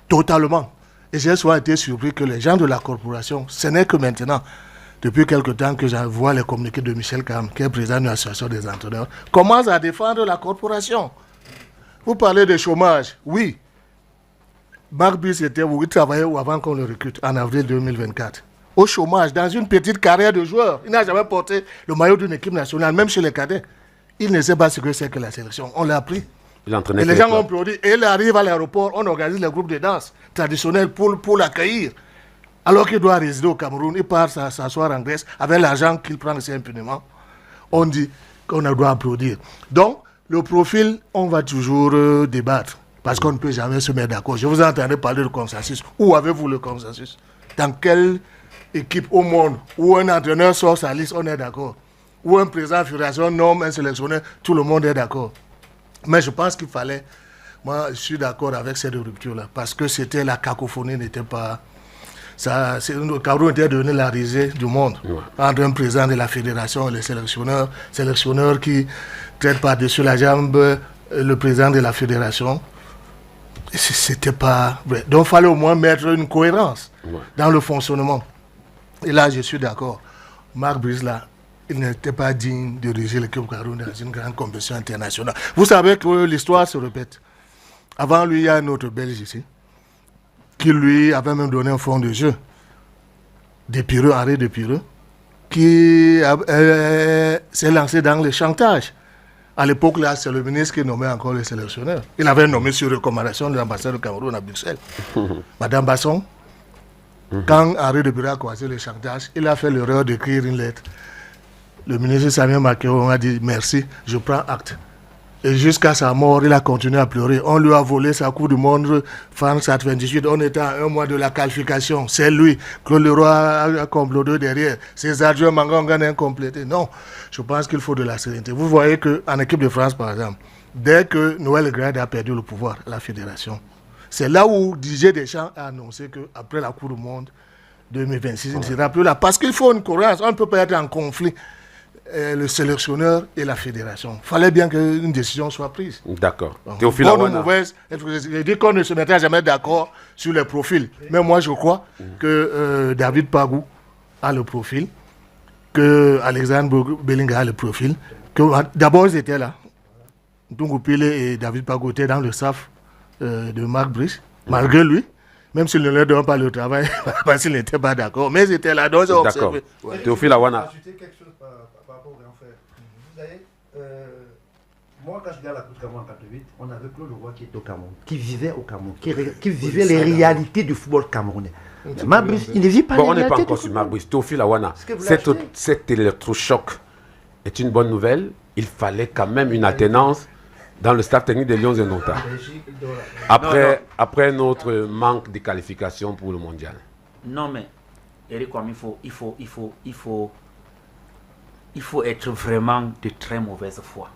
Totalement. Et j'ai souvent été surpris que les gens de la corporation, ce n'est que maintenant, depuis quelque temps que je vois les communiqués de Michel Cam, qui est président de l'association des entraîneurs, commence à défendre la corporation. Vous parlez de chômage, oui. Marc Brice était où il travaillait avant qu'on le recrute, en avril 2024. Au chômage, dans une petite carrière de joueur. Il n'a jamais porté le maillot d'une équipe nationale, même chez les cadets. Il ne sait pas ce que c'est que la sélection. On l'a appris. Et les gens ont produit. Et il arrive à l'aéroport, on organise les groupes de danse traditionnels pour l'accueillir. Alors qu'il doit résider au Cameroun, il part s'asseoir en Grèce avec l'argent qu'il prend assez impunément. On dit qu'on doit applaudir. Donc, le profil, on va toujours débattre parce qu'on ne peut jamais se mettre d'accord. Je vous ai entendu parler de consensus. Où avez-vous le consensus? Dans quelle équipe au monde où un entraîneur sort sa liste, on est d'accord? Où un président de fédération nomme un sélectionneur, tout le monde est d'accord. Mais je pense qu'il fallait, moi je suis d'accord avec cette rupture-là, parce que c'était la cacophonie, n'était pas... Le Cameroun était devenu la risée du monde, entre un président de la fédération et le sélectionneur qui traite par-dessus la jambe le président de la fédération. C'était pas vrai. Donc il fallait au moins mettre une cohérence dans le fonctionnement. Et là je suis d'accord. Marc Brice là, il n'était pas digne de diriger l'équipe Cameroun dans une grande compétition internationale. Vous savez que l'histoire se répète. Avant lui, il y a un autre Belge ici, qui lui avait même donné un fond de jeu. Despireux, Henri Despireux, qui s'est lancé dans le chantage. À l'époque, là, c'est le ministre qui nommait encore les sélectionneurs. Il avait nommé sur recommandation de l'ambassade du Cameroun à Bruxelles. Madame Basson, quand Henri Despireux a croisé le chantage, il a fait l'erreur d'écrire une lettre. Le ministre Samuel Makéon a dit merci, je prends acte. Et jusqu'à sa mort, il a continué à pleurer. On lui a volé sa Coupe du Monde, France 98. On était à 1 mois de la qualification. C'est lui, Claude Leroy a comploté derrière. Ses adjoints Mangangan ont complété. Non, je pense qu'il faut de la sérénité. Vous voyez qu'en équipe de France, par exemple, dès que Noël Grade a perdu le pouvoir à la fédération, c'est là où Didier Deschamps a annoncé qu'après la Coupe du Monde 2026, il ne sera plus là. Parce qu'il faut une cohérence. On ne peut pas être en conflit. Le sélectionneur et la fédération. Il fallait bien qu'une décision soit prise. D'accord. Théophile Awana. Bonne ou mauvaise, je dis qu'on ne se mettra jamais d'accord sur les profils. Mais moi, je crois que David Pagou a le profil, que Alexandre Bellinga a le profil. D'abord, ils étaient là. Ndungu Pile et David Pagou étaient dans le staff de Marc Brice, malgré lui. Même s'il ne leur donne pas le travail, parce qu'il n'était pas d'accord. Mais ils étaient là, donc ils ont observé. Ouais. Théophile Awana. Moi, quand je suis à la Coupe du Cameroun en 88, on avait Claude Leroy qui était au Cameroun, qui vivait au Cameroun, qui vivait les réalités du football camerounais. Marc Brice, il ne vit pas les réalités. On n'est pas encore sur Marc Brice. Théophile Awana, cet électrochoc est une bonne nouvelle. Il fallait quand même une alternance dans le staff technique des Lions Indomptables. Après notre manque de qualification pour le mondial. Non, mais Eric, il faut être vraiment de très mauvaise foi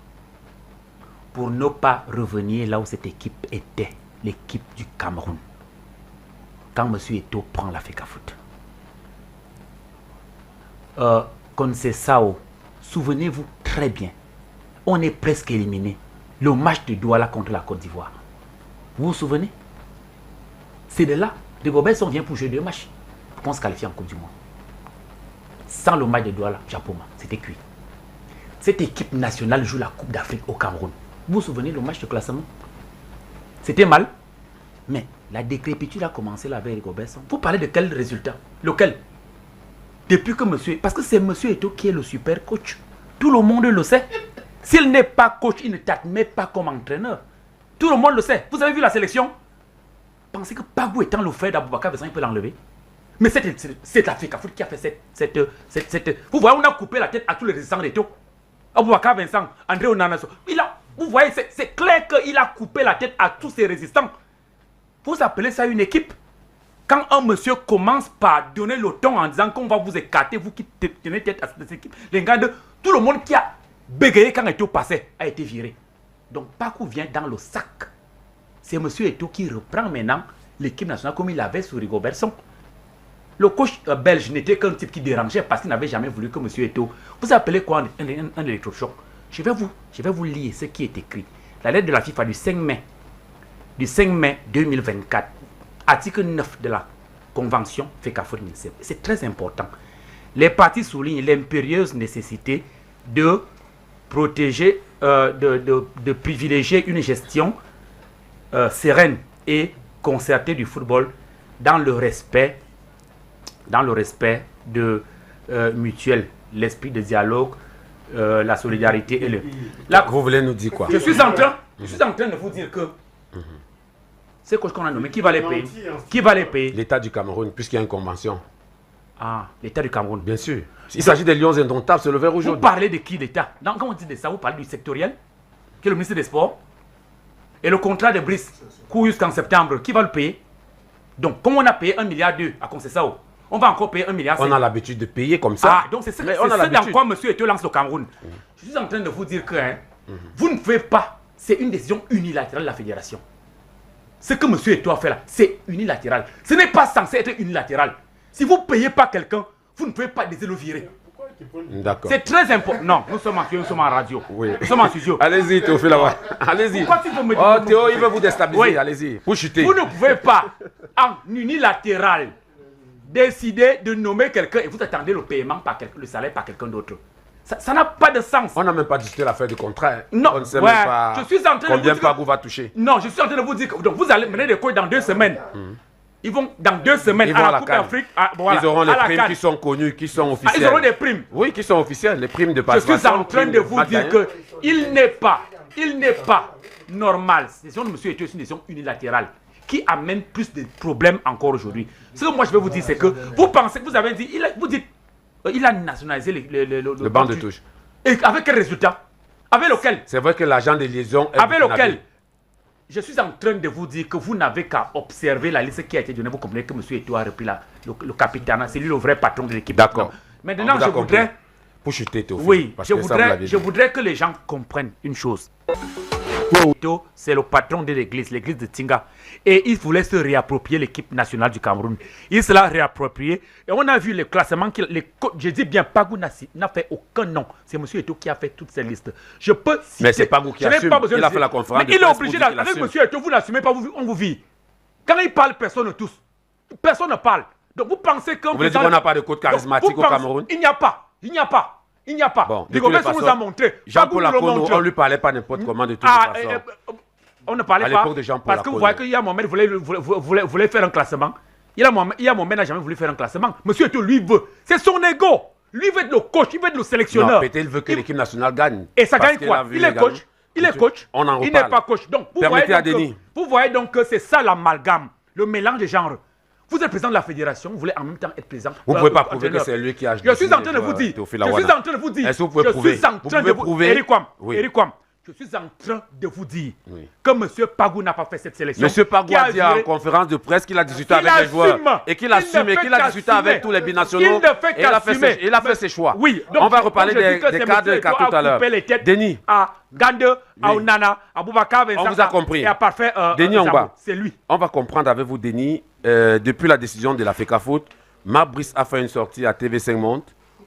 pour ne pas revenir là où cette équipe était, l'équipe du Cameroun, quand M. Eto'o prend la FECAFOOT. Conceição, souvenez-vous très bien, on est presque éliminé. Le match de Douala contre la Côte d'Ivoire. Vous vous souvenez? C'est de là. Rigobert Song vient pour jouer 2 matchs pour qu'on se qualifie en Coupe du Monde. Sans le match de Douala, Japoma, c'était cuit. Cette équipe nationale joue la Coupe d'Afrique au Cameroun. Vous vous souvenez le match de classement? C'était mal, mais la décrépitude a commencé là avec Rigobert Song. Vous parlez de quel résultat? Lequel? Depuis que monsieur... Parce que c'est monsieur Eto'o qui est le super coach. Tout le monde le sait. S'il n'est pas coach, il ne t'admet pas comme entraîneur. Tout le monde le sait. Vous avez vu la sélection? Pensez que Pagou étant le frère d'Aboubacar Vincent, il peut l'enlever? Mais c'est la FECAFOOT qui a fait cette... Vous voyez, on a coupé la tête à tous les résistants d'Eto'o. Aboubacar Vincent, André Onanaso. Vous voyez, c'est clair qu'il a coupé la tête à tous ces résistants. Vous appelez ça une équipe? Quand un monsieur commence par donner le ton en disant qu'on va vous écarter, vous qui tenez tête à cette équipe, les gars, tout le monde qui a bégayé quand Eto'o passait a été viré. Donc Pagou vient dans le sac. C'est monsieur Eto'o qui reprend maintenant l'équipe nationale comme il l'avait sur Rigobert Song. Le coach belge n'était qu'un type qui dérangeait parce qu'il n'avait jamais voulu que monsieur Eto'o. Vous appelez quoi un électrochoc? Je vais vous lire ce qui est écrit. La lettre de la FIFA du 5 mai 2024. Article 9 de la Convention FECAFOOT-MINSEP. C'est très important. Les parties soulignent l'impérieuse nécessité de protéger, de privilégier une gestion sereine et concertée du football dans le respect de mutuel, l'esprit de dialogue, la solidarité et le... Là, vous voulez nous dire quoi? Je suis en train de vous dire que ces coachs qu'on a nommés, qui va les payer? Qui va les payer? L'État du Cameroun, puisqu'il y a une convention. Ah, l'État du Cameroun. Bien sûr. Il s'agit des lions indomptables, c'est le vert aujourd'hui. Vous parlez de qui l'État? Quand on dit de ça, vous parlez du sectoriel, qui est le ministre des Sports. Et le contrat de Brice, court jusqu'en septembre, qui va le payer? Donc, comme on a payé 1,2 milliard à Conceição, on va encore payer 1,5 milliard. On a l'habitude de payer comme ça. Ah, donc c'est ce dans quoi monsieur Eto'o lance le Cameroun. Je suis en train de vous dire que vous ne pouvez pas. C'est une décision unilatérale de la fédération. Ce que monsieur Eto'o a fait là, c'est unilatéral. Ce n'est pas censé être unilatéral. Si vous ne payez pas quelqu'un, vous ne pouvez pas décider de le virer. D'accord. C'est très important. Non, nous sommes en radio. Oui. Nous sommes en studio. Allez-y, Théo, fais la allez-y. Pourquoi tu veux me dire? Oh, Théo, il veut vous déstabiliser. Oui. Allez-y. Vous chutez. Vous ne pouvez pas, en unilatéral, décider de nommer quelqu'un et vous attendez le paiement par le salaire par quelqu'un d'autre. Ça n'a pas de sens. On n'a même pas discuté l'affaire du contrat. Non, on ne sait même pas je suis en train combien de vous dire Pagou va toucher. Non, je suis en train de vous dire que donc vous allez mener des coachs dans 2 semaines. Ils vont dans 2 semaines à la Coupe d'Afrique. Ils auront les primes qui sont connues, qui sont officielles. Ils auront des primes. Oui, qui sont officielles, les primes de Je participation. suis en train de vous dire que il n'est pas normal. C'est une décision de monsieur Eto'o, c'est une décision unilatérale qui amène plus de problèmes encore aujourd'hui. Ce que moi je vais vous dire, c'est que vous pensez que vous avez dit, il a nationalisé le banc de touche. Et avec quel résultat? Avec lequel? C'est vrai que l'agent de liaison est avec lequel? Je suis en train de vous dire que vous n'avez qu'à observer la liste qui a été donnée. Vous comprenez que M. Eto'o a repris le capitaine. C'est lui le vrai patron de l'équipe. D'accord. Maintenant, je voudrais... Pour chuter, Théo. Oui, je voudrais que les gens comprennent une chose. Eto'o, c'est le patron de l'église de Tinga. Et il voulait se réapproprier l'équipe nationale du Cameroun. Il se l'a réapproprié. Et on a vu le classement. Je dis bien, Pagou n'a fait aucun nom. C'est M. Eto'o qui a fait toutes ces listes. Je peux citer, mais c'est Pagou qui assume. Il a fait la conférence. Mais il est obligé d'assumer. Avec M. Eto'o, vous n'assumez pas, on vous vit. Quand il parle, personne ne tousse. Personne ne parle. Donc vous pensez qu'on... Vous voulez dire qu'on n'a pas de coach charismatique au Cameroun? Il n'y a pas. Bon, Rigobert Song vous a montré. Jean-Paul Akono, on ne lui parlait pas n'importe comment de toute façon. On ne parlait pas parce que vous voyez qu'il y a Mohamed voulait faire un classement. Il y a Mohamed n'a jamais voulu faire un classement. Monsieur Eto'o, lui veut. C'est son ego. Lui veut être le coach, il veut être le sélectionneur. Non, peut-être il veut que l'équipe nationale gagne. Et ça gagne quoi? Il est coach. Il est coach. On en reparle. Il n'est pas coach. Donc, vous voyez donc que c'est ça l'amalgame, le mélange des genres. Vous êtes président de la fédération, vous voulez en même temps être président. Vous ne pouvez pas prouver que c'est lui qui a... Je suis en train de vous dire. Est-ce que vous pouvez prouver? Vous pouvez prouver? Eric Wam, je suis en train de vous dire que M. Pagou n'a pas fait cette sélection. M. Pagou a dit en conférence de presse qu'il a discuté avec les joueurs. Et qu'il assume et qu'il a discuté avec tous les binationaux. Et il a fait ses choix. Oui, on va reparler des cadres et cas tout à l'heure. Denis. À Gande, à Onana, à Boubacar Vincent. On vous a compris. Et à Parfait. Denis, c'est lui. On va comprendre avec vous, Denis. Depuis la décision de la FECAFOOT, Marc Brice a fait une sortie à TV5 Monde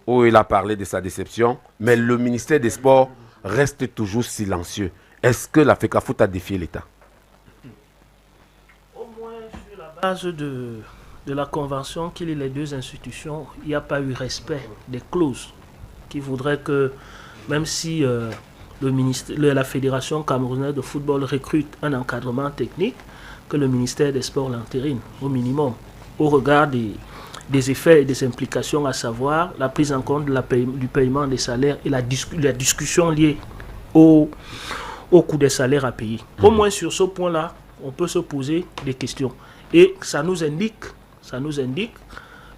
où il a parlé de sa déception, mais le ministère des Sports reste toujours silencieux. Est-ce que la FECAFOOT a défié l'État? Au moins sur la base de la convention qu'il y ait les deux institutions, il n'y a pas eu respect des clauses qui voudraient que, même si la Fédération camerounaise de football recrute un encadrement technique, que le ministère des Sports l'entérine au minimum, au regard des effets et des implications, à savoir la prise en compte du paiement des salaires et la discussion liée au coût des salaires à payer. Au moins sur ce point-là, on peut se poser des questions. Et ça nous indique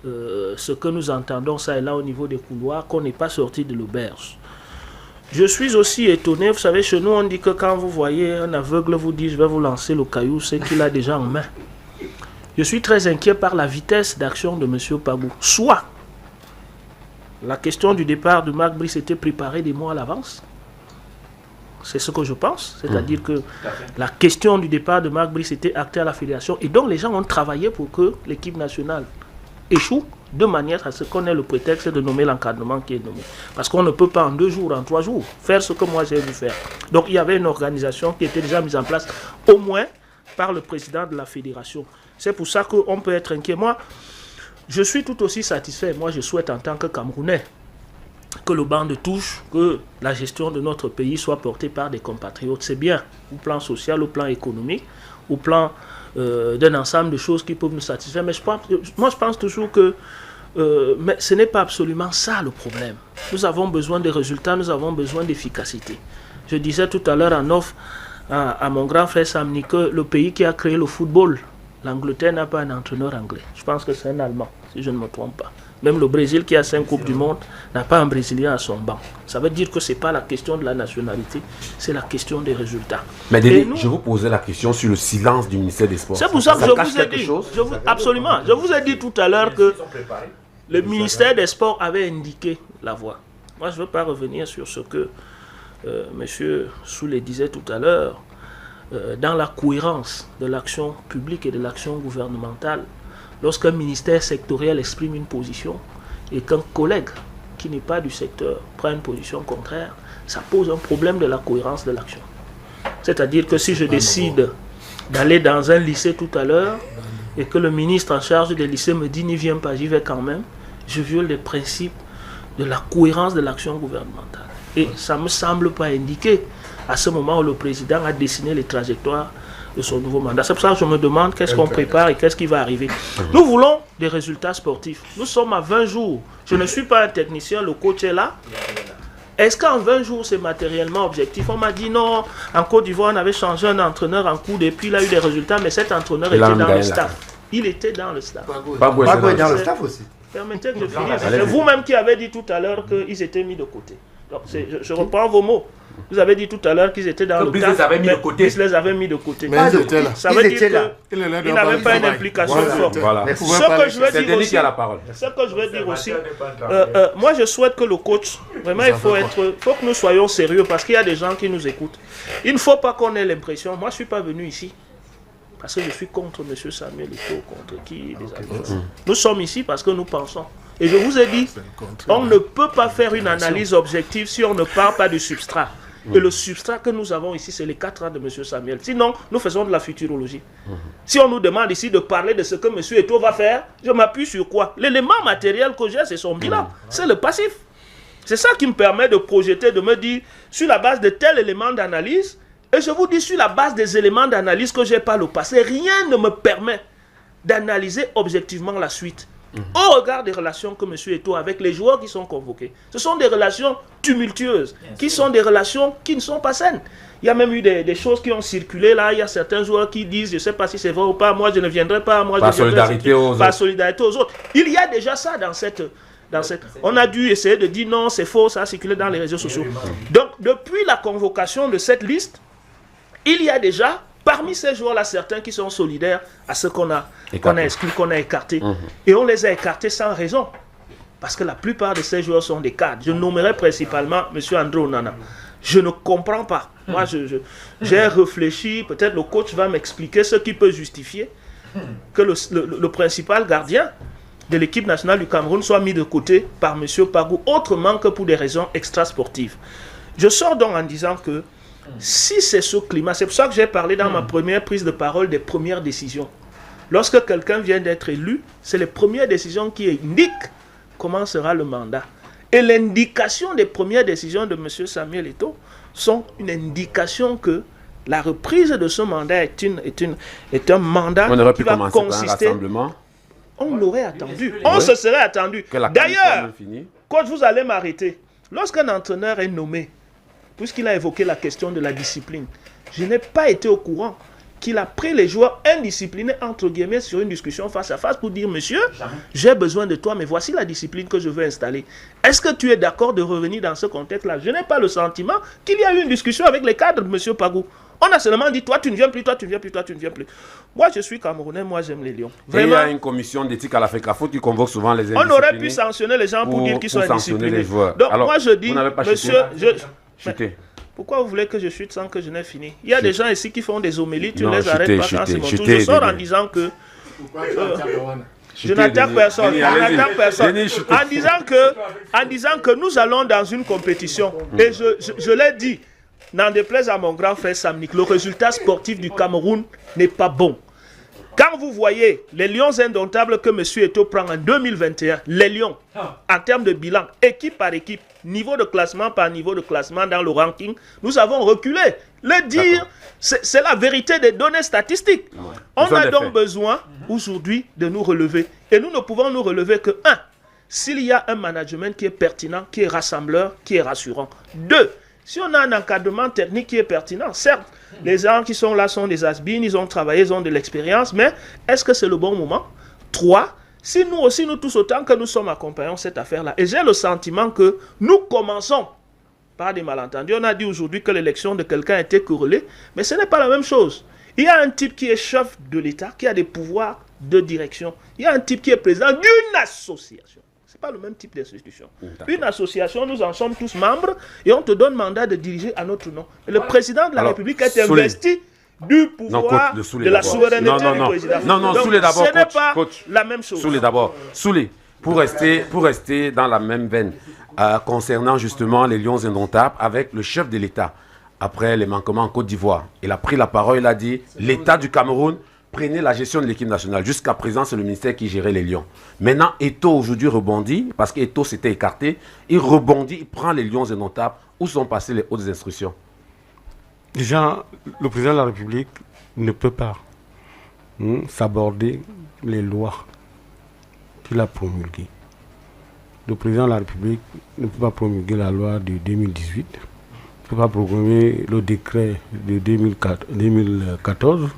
ce que nous entendons ça et là au niveau des couloirs, qu'on n'est pas sorti de l'auberge. Je suis aussi étonné, vous savez, chez nous on dit que quand vous voyez un aveugle vous dit je vais vous lancer le caillou, c'est qu'il a déjà en main. Je suis très inquiet par la vitesse d'action de M. Pabou. Soit la question du départ de Marc Brice était préparée des mois à l'avance. C'est ce que je pense. C'est-à-dire que la question du départ de Marc Brice était actée à la fédération. Et donc les gens ont travaillé pour que l'équipe nationale échoue de manière à ce qu'on ait le prétexte de nommer l'encadrement qui est nommé. Parce qu'on ne peut pas en 2 jours, en 3 jours, faire ce que moi j'ai vu faire. Donc il y avait une organisation qui était déjà mise en place, au moins par le président de la fédération. C'est pour ça qu'on peut être inquiet. Moi, je suis tout aussi satisfait. Moi, je souhaite en tant que Camerounais que le banc de touche, que la gestion de notre pays soit portée par des compatriotes. C'est bien, au plan social, au plan économique, au plan d'un ensemble de choses qui peuvent nous satisfaire. Mais je pense toujours que mais ce n'est pas absolument ça le problème. Nous avons besoin de résultats, nous avons besoin d'efficacité. Je disais tout à l'heure en off à mon grand frère Samni que le pays qui a créé le football, l'Angleterre, n'a pas un entraîneur anglais. Je pense que c'est un Allemand, si je ne me trompe pas. Même le Brésil, qui a 5 Coupes du Monde, n'a pas un Brésilien à son banc. Ça veut dire que ce n'est pas la question de la nationalité, c'est la question des résultats. Mais Dédé, je vous posais la question sur le silence du ministère des Sports. C'est pour ça que je vous ai dit, absolument, je vous ai dit tout à l'heure que le ministère des Sports avait indiqué la voie. Moi, je ne veux pas revenir sur ce que M. Soulé disait tout à l'heure. Dans la cohérence de l'action publique et de l'action gouvernementale, lorsqu'un ministère sectoriel exprime une position et qu'un collègue qui n'est pas du secteur prend une position contraire, ça pose un problème de la cohérence de l'action. C'est-à-dire que si je décide d'aller dans un lycée tout à l'heure et que le ministre en charge des lycées me dit n'y viens pas, j'y vais quand même, je viole les principes de la cohérence de l'action gouvernementale. Et ça ne me semble pas indiqué à ce moment où le président a dessiné les trajectoires de son nouveau mandat. C'est pour ça que je me demande qu'est-ce qu'on prépare et qu'est-ce qui va arriver. Nous voulons des résultats sportifs. Nous sommes à 20 jours. Je ne suis pas un technicien, le coach est là. Est-ce qu'en 20 jours, c'est matériellement objectif? On m'a dit non, en Côte d'Ivoire, on avait changé un entraîneur en coude et puis il a eu des résultats, mais cet entraîneur était dans le staff. Il était dans le staff. Bagou est dans le staff aussi. Permettez que je finisse. C'est vous-même qui avez dit tout à l'heure qu'ils étaient mis de côté. Donc, je reprends vos mots. Vous avez dit tout à l'heure qu'ils étaient dans le staff. Ils les avaient mis de côté. Mais ils étaient là. Ça veut dire qu'ils n'avaient pas une implication forte. Voilà. Ce que je veux dire aussi, qui a la parole. Ce que je veux dire aussi, moi je souhaite que le coach, vraiment il faut que nous soyons sérieux parce qu'il y a des gens qui nous écoutent. Il ne faut pas qu'on ait l'impression, moi je ne suis pas venu ici parce que je suis contre M. Samuel Eto'o, contre qui les amis. Nous sommes ici parce que nous pensons. Et je vous ai dit, on ne peut pas faire une analyse objective si on ne part pas du substrat. Et le substrat que nous avons ici, c'est les 4 ans de M. Samuel. Sinon, nous faisons de la futurologie. Si on nous demande ici de parler de ce que M. Eto'o va faire, je m'appuie sur quoi? L'élément matériel que j'ai, c'est son bilan. C'est le passif. C'est ça qui me permet de projeter, de me dire, sur la base de tel élément d'analyse, et je vous dis, sur la base des éléments d'analyse que j'ai par le passé, rien ne me permet d'analyser objectivement la suite. Au regard des relations que M. Eto'o a avec les joueurs qui sont convoqués. Ce sont des relations tumultueuses, qui sont des relations qui ne sont pas saines. Il y a même eu des choses qui ont circulé là. Il y a certains joueurs qui disent, je ne sais pas si c'est vrai ou pas, moi je ne viendrai pas. Moi, par solidarité aux autres. Par solidarité aux autres. Il y a déjà ça dans cette... On a dû essayer de dire non, c'est faux, ça a circulé dans les réseaux sociaux. Donc, depuis la convocation de cette liste, il y a déjà... Parmi ces joueurs-là, certains qui sont solidaires à ce qu'on a exclu, qu'on a écarté. Et on les a écartés sans raison. Parce que la plupart de ces joueurs sont des cadres. Je nommerai principalement M. André Onana. Je ne comprends pas. Moi, j'ai réfléchi. Peut-être le coach va m'expliquer ce qui peut justifier que le principal gardien de l'équipe nationale du Cameroun soit mis de côté par M. Pagou, autrement que pour des raisons extrasportives. Je sors donc en disant que si c'est ce climat, c'est pour ça que j'ai parlé dans ma première prise de parole des premières décisions. Lorsque quelqu'un vient d'être élu, c'est les premières décisions qui indiquent comment sera le mandat. Et l'indication des premières décisions de M. Samuel Eto'o sont une indication que la reprise de ce mandat est un mandat qui va consister... On l'aurait attendu. On se serait attendu. D'ailleurs, quand vous allez m'arrêter, lorsqu'un entraîneur est nommé, puisqu'il a évoqué la question de la discipline, je n'ai pas été au courant qu'il a pris les joueurs indisciplinés, entre guillemets, sur une discussion face à face pour dire, monsieur, j'ai besoin de toi, mais voici la discipline que je veux installer. Est-ce que tu es d'accord de revenir dans ce contexte-là? Je n'ai pas le sentiment qu'il y a eu une discussion avec les cadres de monsieur Pagou. On a seulement dit, toi tu ne viens plus, toi tu ne viens plus, toi tu ne viens plus. Moi je suis Camerounais, moi j'aime les Lions. Vraiment, et il y a une commission d'éthique à la FECAFOOT qui convoque souvent les indisciplinés. On aurait pu sanctionner les gens pour dire qu'ils sont indisciplinés. Les joueurs. Donc alors, moi je dis, monsieur, chuter. Pourquoi vous voulez que je chute sans que je n'ai fini? Il y a des gens ici qui font des homélies, tu ne les arrêtes pas quand c'est mon tour. Je sors en disant que... Je n'attaque personne. En disant que nous allons dans une compétition. Et je l'ai dit, n'en déplaise à mon grand frère Samnik, le résultat sportif du Cameroun n'est pas bon. Quand vous voyez les Lions indomptables que M. Eto'o prend en 2021, les Lions, en termes de bilan, équipe par équipe, niveau de classement par niveau de classement dans le ranking, nous avons reculé. Le dire, c'est la vérité des données statistiques. On a donc besoin aujourd'hui de nous relever. Et nous ne pouvons nous relever que, un, s'il y a un management qui est pertinent, qui est rassembleur, qui est rassurant. Deux, si on a un encadrement technique qui est pertinent, certes, les gens qui sont là sont des has-beens, ils ont travaillé, ils ont de l'expérience, mais est-ce que c'est le bon moment? 3, si nous aussi, nous tous autant que nous sommes accompagnants cette affaire-là, et j'ai le sentiment que nous commençons par des malentendus. On a dit aujourd'hui que l'élection de quelqu'un était corrélée, mais ce n'est pas la même chose. Il y a un type qui est chef de l'État, qui a des pouvoirs de direction. Il y a un type qui est président d'une association. Ce n'est pas le même type d'institution. Une association, nous en sommes tous membres et on te donne mandat de diriger à notre nom. Et le président de la République est investi du pouvoir de la souveraineté du président. Non, Souley d'abord, ce n'est pas la même chose. Souley d'abord. Souley, pour rester dans la même veine, concernant justement les Lions indomptables, avec le chef de l'État, après les manquements en Côte d'Ivoire, il a pris la parole, il a dit, l'État du Cameroun prenez la gestion de l'équipe nationale. Jusqu'à présent, c'est le ministère qui gérait les Lions. Maintenant, Eto'o aujourd'hui rebondit, parce qu'Eto'o s'était écarté. Il rebondit, il prend les Lions indomptables. Où sont passées les hautes instructions? Déjà, le président de la République ne peut pas s'aborder les lois qu'il a promulguées. Le président de la République ne peut pas promulguer la loi de 2018, ne peut pas promulguer le décret de 2014,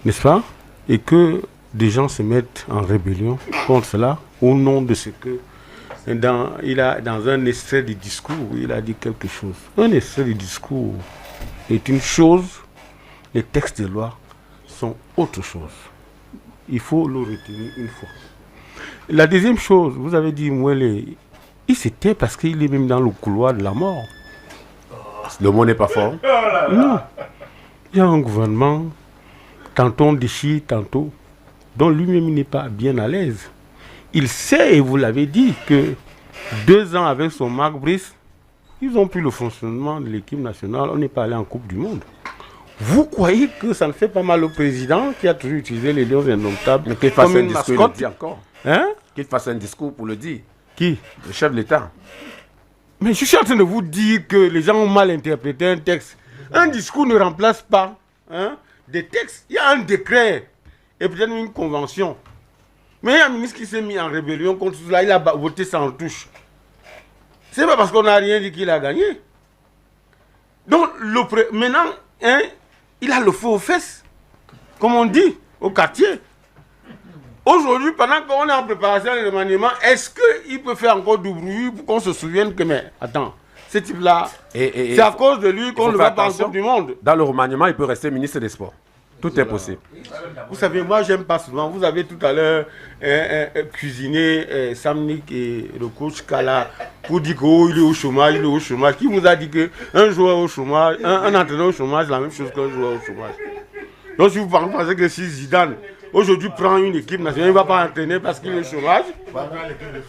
n'est-ce pas? Et que des gens se mettent en rébellion contre cela au nom de ce que... Dans un extrait du discours, il a dit quelque chose. Un extrait du discours est une chose, les textes de loi sont autre chose. Il faut le retenir une fois. La deuxième chose, vous avez dit, Mouele, il s'était parce qu'il est même dans le couloir de la mort. Le mot n'est pas fort. Non. Il y a un gouvernement, tantôt on déchire, tantôt, dont lui-même n'est pas bien à l'aise. Il sait, et vous l'avez dit, que 2 ans avec son Marc Brice, ils ont pris le fonctionnement de l'équipe nationale, on n'est pas allé en Coupe du Monde. Vous croyez que ça ne fait pas mal au président qui a toujours utilisé les Lions indomptables comme une mascotte? Qu'il fasse un discours pour le dire. Qui? Le chef de l'État. Mais je suis en train de vous dire que les gens ont mal interprété un texte. Un discours ne remplace pas des textes. Il y a un décret et peut-être une convention. Mais il y a un ministre qui s'est mis en rébellion contre cela, il a voté sans touche. C'est pas parce qu'on n'a rien dit qu'il a gagné. Donc, maintenant, il a le feu aux fesses, comme on dit, au quartier. Aujourd'hui, pendant qu'on est en préparation de remaniement, est-ce qu'il peut faire encore du bruit pour qu'on se souvienne que, mais attends, ce type-là, c'est à cause de lui qu'on ne va pas en Coupe du Monde. Dans le remaniement, il peut rester ministre des Sports. Tout est possible. Vous savez, moi, j'aime pas souvent. Vous avez tout à l'heure cuisiné Samnik et le coach Kala pour dire qu'il est au chômage, il est au chômage. Qui vous a dit qu'un joueur au chômage, un entraîneur au chômage, c'est la même chose qu'un joueur au chômage? Donc, si vous pensez que si Zidane aujourd'hui prend une équipe nationale, il ne va pas entraîner parce qu'il est au chômage.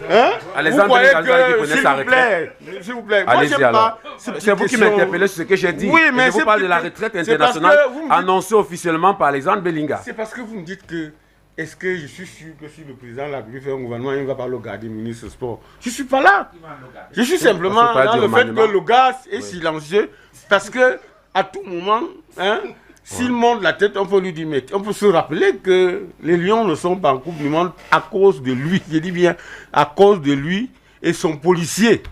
Hein? Alexandre vous croyez Bengalza qui que, prenait sa retraite. s'il vous plaît, moi Allez-y j'aime alors. pas. C'est vous qui m'interpellez sur ce que j'ai dit. Oui, mais je vous parle de la retraite internationale annoncée officiellement par Alexandre Bellinga. C'est parce que vous me dites que est-ce que je suis sûr que si le président de la République fait un gouvernement, il ne va pas le garder ministre du sport? Je ne suis pas là. Je suis simplement dans le fait que le gars est silencieux parce que à tout moment, hein, s'il monte la tête, on peut lui dire, mais on peut se rappeler que les Lions ne sont pas en Coupe du Monde à cause de lui. Je dis bien à cause de lui et son policier.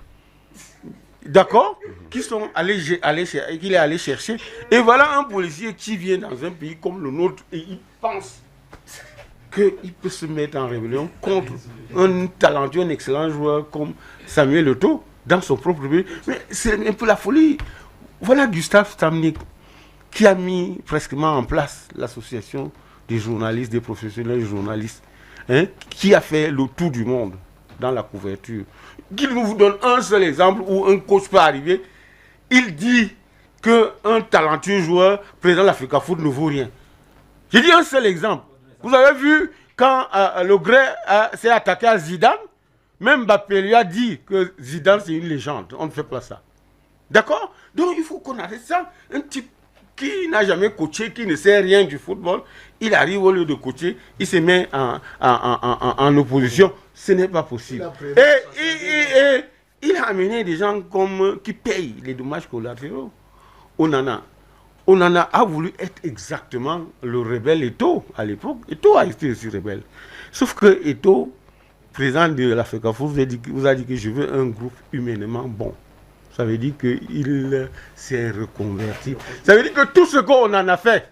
D'accord? Qu'il est allé chercher. Et voilà un policier qui vient dans un pays comme le nôtre et il pense qu'il peut se mettre en rébellion contre un talentueux, un excellent joueur comme Samuel Eto'o dans son propre pays. Mais c'est un peu la folie. Voilà Gustave Stamnik qui a mis presquement en place l'association des journalistes, des professionnels journalistes, hein, qui a fait le tour du monde dans la couverture. Qu'il nous donne un seul exemple où un coach peut arriver, il dit qu'un talentueux joueur président de l'Africa Foot ne vaut rien. J'ai dit un seul exemple. Vous avez vu quand le Grec s'est attaqué à Zidane, même Mbappé lui a dit que Zidane c'est une légende, on ne fait pas ça. D'accord? Donc il faut qu'on arrête ça. Un type qui n'a jamais coaché, qui ne sait rien du football, il arrive au lieu de coacher, il se met en opposition. Ce n'est pas possible. Et il a amené des gens qui payent les dommages collatéraux. Onana a voulu être exactement le rebelle Eto'o à l'époque. Eto'o a été aussi rebelle. Sauf que Eto'o, président de l'Africa Foot, vous a dit que je veux un groupe humainement bon. Ça veut dire qu'il s'est reconverti. Ça veut dire que tout ce qu'on en a fait,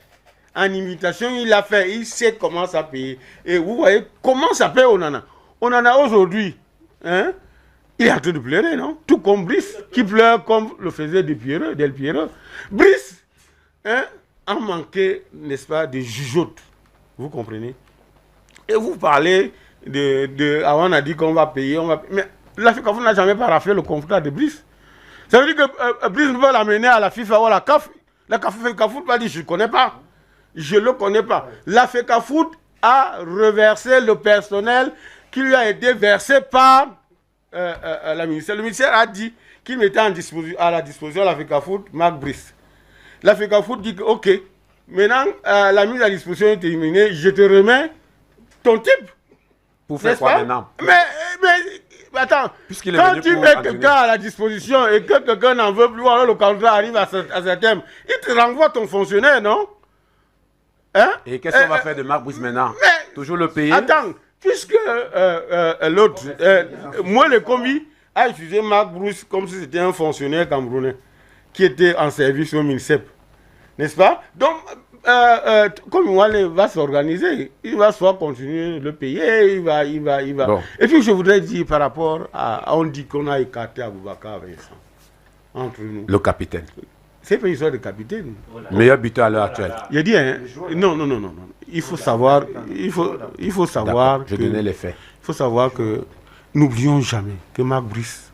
en imitation, il l'a fait. Il sait comment ça paye. Et vous voyez comment ça paye Onana. Onana aujourd'hui, hein, il est en train de pleurer, non? Tout comme Brice, qui pleure comme le faisait Del Piero. Brice, hein, a manqué, n'est-ce pas, de jugeote. Vous comprenez? Et vous parlez avant on a dit qu'on va payer, mais l'Africa Foot n'a jamais parafé le contrat de Brice. Ça veut dire que Brice ne peut l'amener à la FIFA ou à la CAF. La Africa Foot va dire je ne connais pas. Je ne le connais pas. L'Africa Foot a reversé le personnel qui lui a été versé par la ministère. Le ministère a dit qu'il mettait à la disposition de l'Africa Foot Marc Brice. L'Africa Foot dit que ok, maintenant la mise à disposition est terminée, je te remets ton type. Pour faire quoi maintenant? Mais attends, quand tu mets quelqu'un à la disposition et que quelqu'un n'en veut plus, alors le contrat arrive à ce terme, il te renvoie ton fonctionnaire, non? Hein? Et qu'est-ce qu'on va faire de Marc Brice maintenant? Toujours le payer? Attends, puisque l'autre, moi le commis, a utilisé Marc Brice comme si c'était un fonctionnaire camerounais qui était en service au MINSEP, n'est-ce pas? Donc, comme Wale va s'organiser, il va soit continuer de le payer, il va. Bon. Et puis je voudrais dire par rapport à, on dit qu'on a écarté Aboubakar Vincent entre nous. Le capitaine. C'est pas une histoire de capitaine. Meilleur buteur à l'heure actuelle. Il a dit, hein, non. Il faut savoir, je donnais les faits. Il faut savoir que n'oublions jamais que Marc Brice,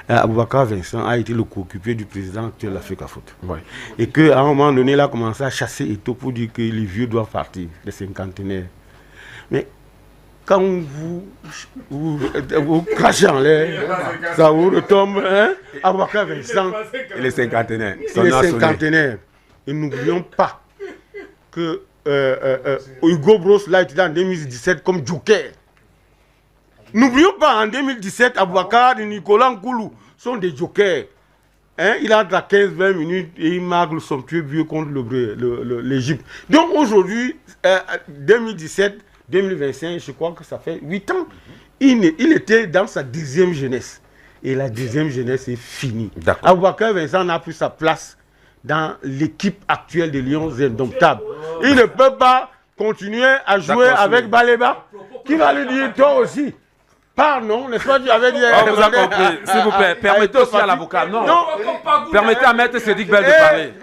Aboubakar Vincent a été le co-occupé du président actuel de l'Africa Foot. Ouais. Et qu'à un moment donné, il a commencé à chasser Eto'o pour dire que les vieux doivent partir, les cinquantenaires. Mais quand vous crachez en l'air, ça vous retombe, hein? Aboubakar Vincent. Et les cinquantenaires. Et n'oublions pas que Hugo Bros l'a utilisé en 2017 comme joker. N'oublions pas, en 2017, Aboubakar et Nicolas Nkoulou sont des jokers. Hein? Il entre à 15-20 minutes et il marque le somptueux but contre l'Égypte. Donc aujourd'hui, 2017-2025, je crois que ça fait 8 ans, il était dans sa deuxième jeunesse. Et la deuxième jeunesse est finie. Aboubakar Vincent n'a plus sa place dans l'équipe actuelle des Lions indomptables. Il ne peut pas continuer à jouer avec Baleba, qui va lui dire toi aussi. Pardon, n'est-ce pas, tu avais dit... On vous a compris. S'il vous plaît, permettez aussi à l'avocat. Non. Permettez à Maître Cédric Bell de parler.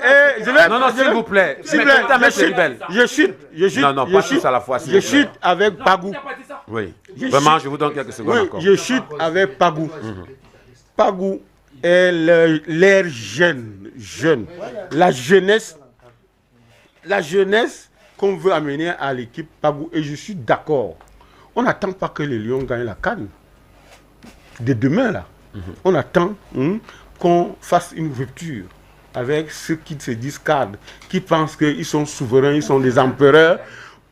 Non, s'il vous plaît. Permettez à Maître Cédric Bell. Je chute. Non, pas tous à la fois. Je chute avec Pagou. Oui. Vraiment, je vous donne quelques secondes encore. Je chute avec Pagou. Pagou est l'air jeune. La jeunesse qu'on veut amener à l'équipe Pagou, et je suis d'accord. On n'attend pas que les Lions gagnent la CAN. Dès demain, là, on attend qu'on fasse une rupture avec ceux qui se disent cadres, qui pensent qu'ils sont souverains, ils sont des empereurs.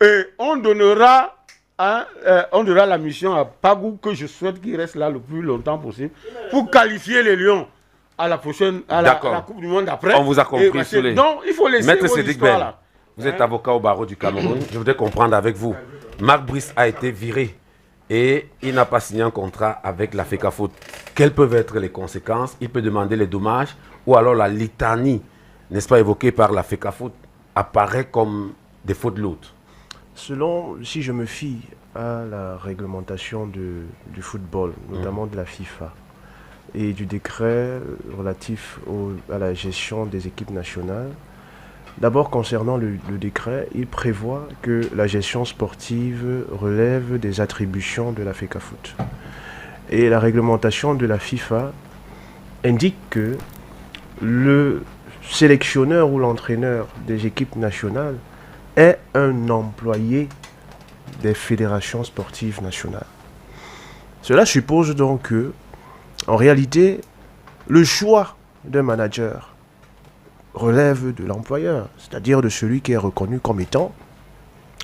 Et on donnera la mission à Pagou, que je souhaite qu'il reste là le plus longtemps possible, pour qualifier les Lions à la prochaine, à la Coupe du Monde après. On vous a compris. Donc, il faut laisser Maître vos Cédric histoires Ben, là. vous êtes avocat au barreau du Cameroun. Je voudrais comprendre avec vous. Marc Brice a été viré et il n'a pas signé un contrat avec la FECAFOOT. Quelles peuvent être les conséquences? Il peut demander les dommages, ou alors la litanie, n'est-ce pas, évoquée par la FECAFOOT, apparaît comme des fautes lourdes. Selon, si je me fie à la réglementation du football, notamment de la FIFA, et du décret relatif à la gestion des équipes nationales, d'abord concernant le décret, il prévoit que la gestion sportive relève des attributions de la FECAFOOT. Et la réglementation de la FIFA indique que le sélectionneur ou l'entraîneur des équipes nationales est un employé des fédérations sportives nationales. Cela suppose donc que, en réalité, le choix d'un manager relève de l'employeur, c'est-à-dire de celui qui est reconnu comme étant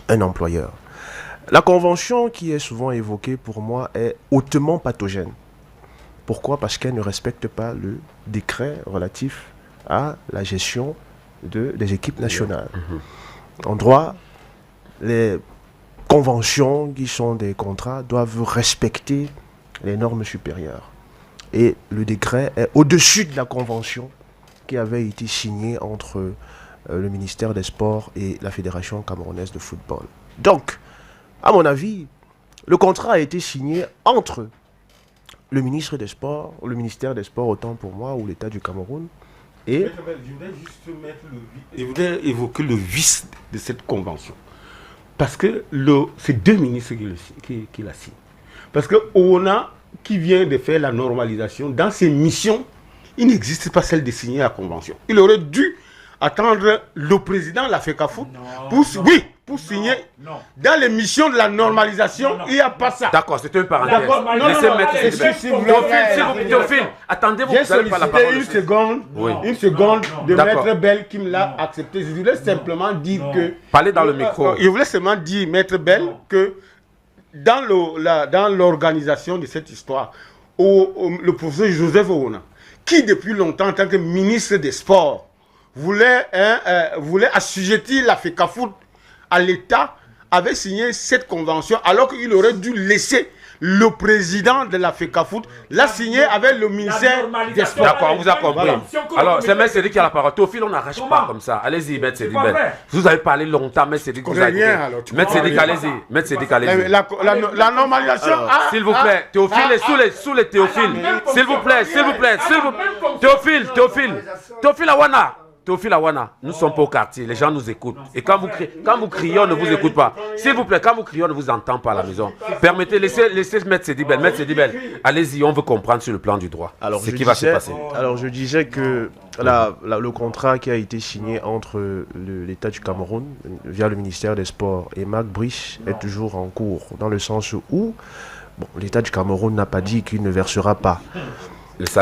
un employeur. La convention qui est souvent évoquée pour moi est hautement pathogène. Pourquoi? Parce qu'elle ne respecte pas le décret relatif à la gestion des équipes nationales. En droit, les conventions qui sont des contrats doivent respecter les normes supérieures. Et le décret est au-dessus de la convention qui avait été signée entre le ministère des Sports et la Fédération camerounaise de football. Donc, à mon avis, le contrat a été signé entre le ministre des Sports, le ministère des Sports autant pour moi, ou l'État du Cameroun, et... Je voudrais évoquer le vice de cette convention. Parce que c'est deux ministres qui la signent. Parce que ONA, qui vient de faire la normalisation, dans ses missions, il n'existe pas celle de signer la convention. Il aurait dû attendre le président de la FECAFOOT pour signer. Dans les missions de la normalisation, il n'y a pas ça. D'accord, c'est une parenthèse. Laissez mettre Théophile, attendez-vous, vous n'avez pas la parole. Une seconde de Maître Bell qui me l'a accepté. Je voulais simplement dire que... Parlez dans le micro. Je voulais seulement dire, Maître Bell, que dans l'organisation de cette histoire, le professeur Joseph Ouna, qui depuis longtemps, en tant que ministre des Sports, voulait assujettir la FECAFOOT à l'État, avait signé cette convention, alors qu'il aurait dû laisser le président de la FECAFOOT la signer avec le ministère des Sports. D'accord, on vous a compris. Alors, c'est M. Cédric qui a la parole. Théophile, on n'arrache pas comme ça. Allez-y, M. Cédric. Vous avez parlé longtemps, M. Cédric. Vous avez M. Cédric, allez-y. M. Cédric, allez-y. La normalisation... S'il vous plaît, Théophile est sous les Théophiles. S'il vous plaît. Théophile Awana. Théophile Awana, nous sommes pas au quartier, les gens nous écoutent. Et quand vous criez, on ne vous écoute pas. S'il vous plaît, quand vous criez, on ne vous entend pas à la maison. Permettez, laissez Maître Cédric Bell. Allez-y, on veut comprendre sur le plan du droit ce qui va se passer. Alors, je disais que le contrat qui a été signé entre l'État du Cameroun, via le ministère des Sports, et Marc Brice est toujours en cours, dans le sens où l'État du Cameroun n'a pas dit qu'il ne versera pas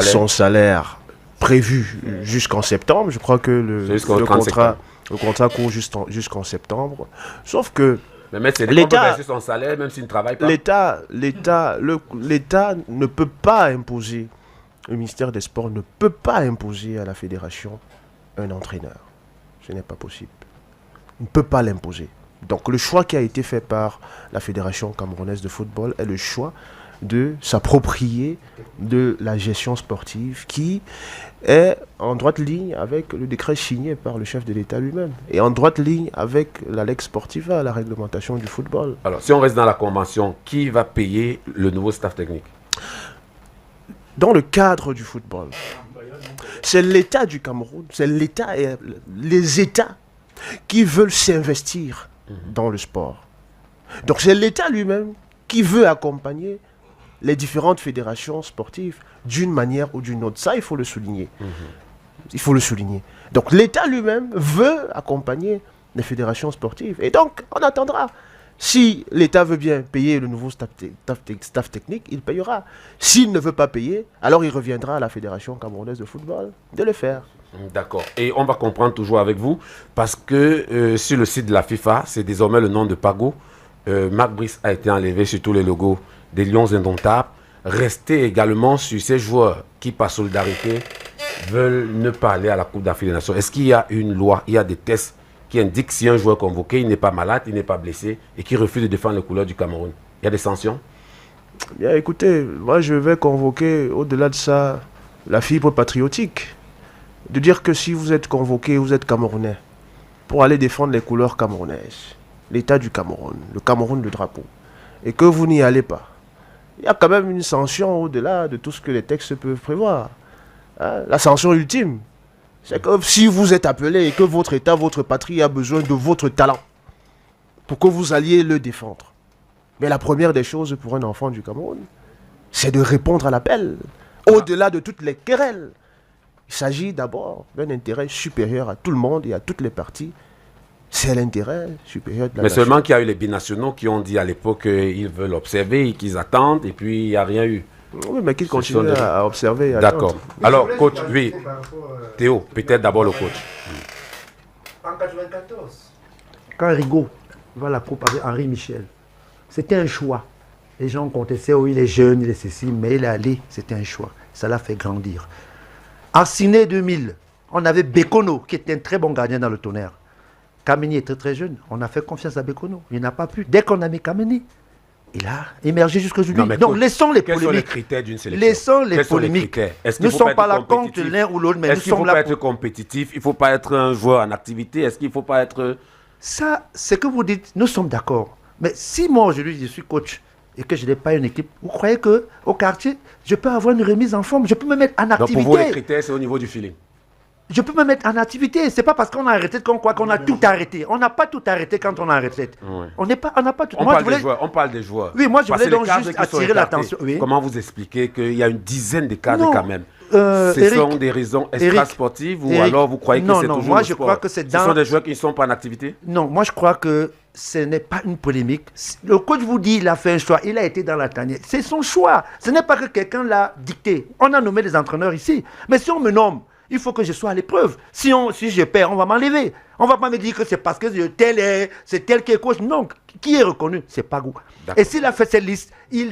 son salaire prévu jusqu'en septembre. Je crois que le contrat court jusqu'en septembre. Sauf que l'État peut son salaire même s'il ne travaille pas. L'État ne peut pas imposer, le ministère des Sports ne peut pas imposer à la fédération un entraîneur. Ce n'est pas possible. Il ne peut pas l'imposer. Donc le choix qui a été fait par la Fédération camerounaise de football est le choix de s'approprier de la gestion sportive qui est en droite ligne avec le décret signé par le chef de l'État lui-même et en droite ligne avec la Lex Sportiva, la réglementation du football. Alors, si on reste dans la convention, qui va payer le nouveau staff technique? Dans le cadre du football, c'est l'État du Cameroun, c'est l'État et les États qui veulent s'investir dans le sport. Donc c'est l'État lui-même qui veut accompagner les différentes fédérations sportives d'une manière ou d'une autre. Ça, il faut le souligner. Il faut le souligner. Donc l'État lui-même veut accompagner des fédérations sportives. Et donc, on attendra. Si l'État veut bien payer le nouveau staff technique, il payera. S'il ne veut pas payer, alors il reviendra à la Fédération camerounaise de football de le faire. D'accord. Et on va comprendre toujours avec vous, parce que sur le site de la FIFA, c'est désormais le nom de Pago. Marc Brice a été enlevé sur tous les logos des Lions Indomptables. Restez également sur ces joueurs qui, par solidarité, veulent ne pas aller à la Coupe d'Afrique des Nations. Est-ce qu'il y a une loi, il y a des tests qui indiquent si un joueur convoqué, il n'est pas malade, il n'est pas blessé et qui refuse de défendre les couleurs du Cameroun? Il y a des sanctions? Bien, écoutez, moi je vais convoquer, au-delà de ça, la fibre patriotique. De dire que si vous êtes convoqué, vous êtes Camerounais, pour aller défendre les couleurs camerounaises, l'État du Cameroun, le Cameroun de drapeau, et que vous n'y allez pas, il y a quand même une sanction au-delà de tout ce que les textes peuvent prévoir. Hein? La sanction ultime, c'est que si vous êtes appelé et que votre État, votre patrie a besoin de votre talent pour que vous alliez le défendre. Mais la première des choses pour un enfant du Cameroun, c'est de répondre à l'appel, au-delà de toutes les querelles. Il s'agit d'abord d'un intérêt supérieur à tout le monde et à toutes les parties. C'est l'intérêt supérieur de la nation. Mais seulement qu'il y a eu les binationaux qui ont dit à l'époque qu'ils veulent observer et qu'ils attendent, et puis il n'y a rien eu. Oui, mais qu'ils continuent à observer. D'accord. Alors, coach, oui. Théo, peut-être d'abord le coach. En 1994, quand Rigaud va à la coupe avec Henri Michel, c'était un choix. Les gens contestaient, oui, il est jeune, il est ceci, mais il est allé, c'était un choix. Ça l'a fait grandir. En Ciné 2000, on avait Bekono, qui était un très bon gardien dans le Tonnerre. Kameni était très jeune, on a fait confiance à Bekono. Il n'a pas pu. Dès qu'on a mis Kameni, il a émergé jusqu'aujourd'hui. Donc laissons les polémiques. Quels sont les critères d'une sélection? Laissons les polémiques. Nous ne sommes pas là contre l'un ou l'autre, mais nous sommes là pour... Est-ce qu'il ne faut pas être compétitif? Il ne faut pas être un joueur en activité? Est-ce qu'il ne faut pas être... Ça, c'est que vous dites, nous sommes d'accord. Mais si moi aujourd'hui je suis coach et que je n'ai pas une équipe, vous croyez qu'au quartier, je peux avoir une remise en forme? Je peux me mettre en activité. Donc pour vous, les critères, c'est au niveau du feeling? Je peux me mettre en activité. C'est pas parce qu'on a arrêté qu'on croit qu'on a tout arrêté. On n'a pas tout arrêté quand on a arrêté. Ouais. On n'a pas tout. On parle des joueurs. Oui, moi je voulais donc juste attirer l'attention. Oui. Comment vous expliquez qu'il y a une dizaine de cadres quand même? Ce sont des raisons extra-sportives ou alors vous croyez que c'est toujours moi le je sport? crois que c'est dans... Ce sont des joueurs qui ne sont pas en activité? Non, moi je crois que ce n'est pas une polémique. Le coach vous dit il a fait un choix, il a été dans la tanière. C'est son choix. Ce n'est pas que quelqu'un l'a dicté. On a nommé des entraîneurs ici. Mais si on me nomme, il faut que je sois à l'épreuve. Si je perds, on va m'enlever. On ne va pas me dire que c'est parce que c'est tel qui est coach. Non, qui est reconnu? C'est Pago. Et s'il a fait cette liste, il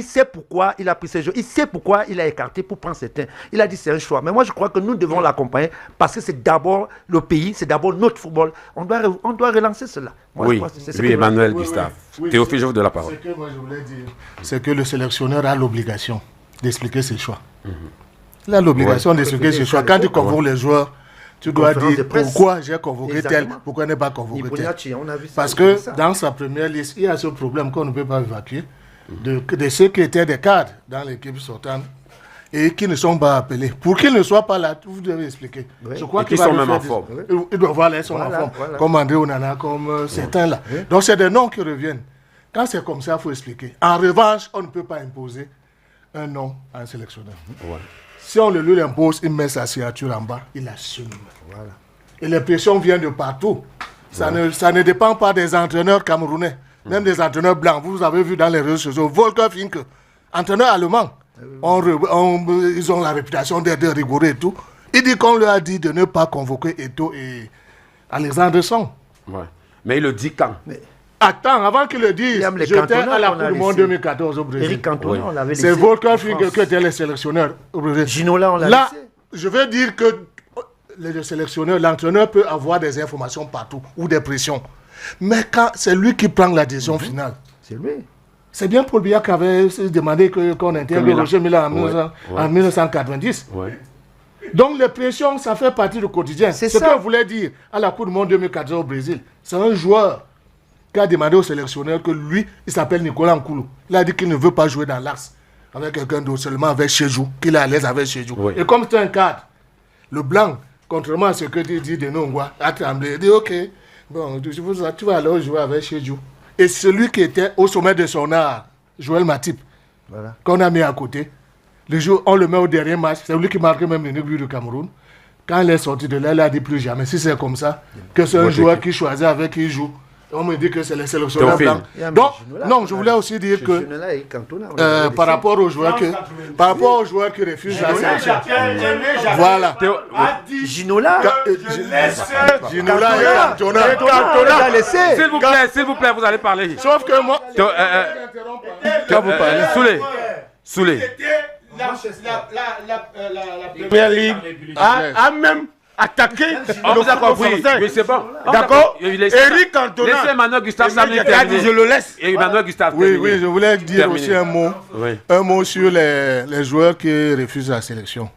sait pourquoi il a pris ces jeux. Il sait pourquoi il a écarté pour prendre certains. Il a dit c'est un choix. Mais moi, je crois que nous devons l'accompagner parce que c'est d'abord le pays, c'est d'abord notre football. On doit relancer cela. Moi, oui, Emmanuel Gustave. Théophile, je vous donne la parole. Ce que moi je voulais dire, c'est que le sélectionneur a l'obligation d'expliquer ses choix. Il a l'obligation d'expliquer ses choix. Quand tu convoques les joueurs, tu dois dire pourquoi j'ai convoqué tel, pourquoi n'est pas convoqué tel. Parce que dans sa première liste, il y a ce problème qu'on ne peut pas évacuer de ceux qui étaient des cadres dans l'équipe sortante et qui ne sont pas appelés. Pour qu'ils ne soient pas là, vous devez expliquer. Je crois qu'ils sont même en forme. Ils doivent voir ils sont en forme. Comme André Onana, comme certains là. Donc c'est des noms qui reviennent. Quand c'est comme ça, il faut expliquer. En revanche, on ne peut pas imposer un nom à un sélectionneur. Si on lui impose, il met sa signature en bas, il assume. Voilà. Et les pressions viennent de partout. Ça ne dépend pas des entraîneurs camerounais, même des entraîneurs blancs. Vous avez vu dans les réseaux sociaux, Volker Finke, entraîneur allemand, ils ont la réputation d'être rigoureux et tout. Il dit qu'on lui a dit de ne pas convoquer Eto'o et Alexandre Song. Ouais. Mais il le dit quand? Attends, avant qu'il le dise, j'étais à la Coupe du Monde 2014 au Brésil. Eric Cantona, on l'avait laissé. C'est Volker Finke qui était le sélectionneur au Brésil. Ginola, on l'a laissé. Là, je veux dire que le sélectionneur, l'entraîneur peut avoir des informations partout ou des pressions. Mais quand c'est lui qui prend la décision finale. C'est lui. C'est bien Paul Biya qui avait demandé qu'on intègre Roger Mila en 1990. Ouais. Donc les pressions, ça fait partie du quotidien. C'est ce que voulait dire à la Coupe du Monde 2014 au Brésil. C'est un joueur qui a demandé au sélectionneur que lui, il s'appelle Nicolas Nkoulou. Il a dit qu'il ne veut pas jouer dans l'axe avec quelqu'un d'autre, seulement avec Chejou, qu'il est à l'aise avec Chejou. Oui. Et comme c'est un cadre, le blanc, contrairement à ce que dit Denis Ngwa, a tremblé. Il dit ok, bon, tu vas alors jouer avec Chejou. Et celui qui était au sommet de son art, Joël Matip, qu'on a mis à côté, le jour on le met au dernier match, c'est lui qui marque même le but du Cameroun. Quand il est sorti de là, il a dit plus jamais. Si c'est comme ça, que c'est un joueur qui choisit avec qui il joue. On me dit que c'est les sélectionneurs blancs. Donc, non, je voulais aussi dire que par rapport aux joueurs qui refusent la sélection. Voilà. Ginola. Ginola et Cantona. S'il vous plaît, vous allez parler. Sauf que moi. Quand vous parlez. Soulé. La Première Ligue a même attaqué. On vous a compris. Oui, c'est bon. D'accord. Eric Cantona. Laissez Emmanuel Gustave Samlin terminer. Je le laisse. Emmanuel Gustave. Oui, je voulais dire aussi un mot sur les joueurs qui refusent la sélection.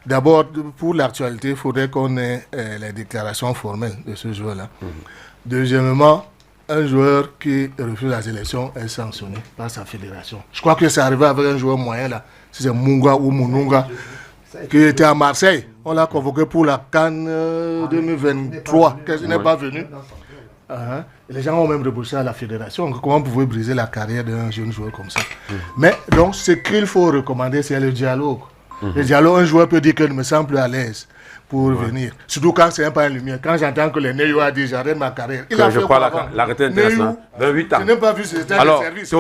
D'abord, pour l'actualité, il faudrait qu'on ait les déclarations formelles de ce joueur-là. Deuxièmement, un joueur qui refuse la sélection est sanctionné par sa fédération. Je crois que c'est arrivé avec un joueur moyen là, si c'est Munga ou Mununga, qui était à Marseille. On l'a convoqué pour la CAN 2023, qu'il n'est pas venu. Les gens ont même rebouché à la fédération. Comment vous pouvez briser la carrière d'un jeune joueur comme ça? Mais donc, ce qu'il faut recommander, c'est le dialogue. Le dialogue, un joueur peut dire qu'il ne me semble plus à l'aise pour venir. Surtout quand c'est un pas en lumière. Quand j'entends que le Neyo a dit j'arrête ma carrière. Il a fait quoi l'arrêté intéressant. 28 ans. Je n'ai pas vu ce état de service.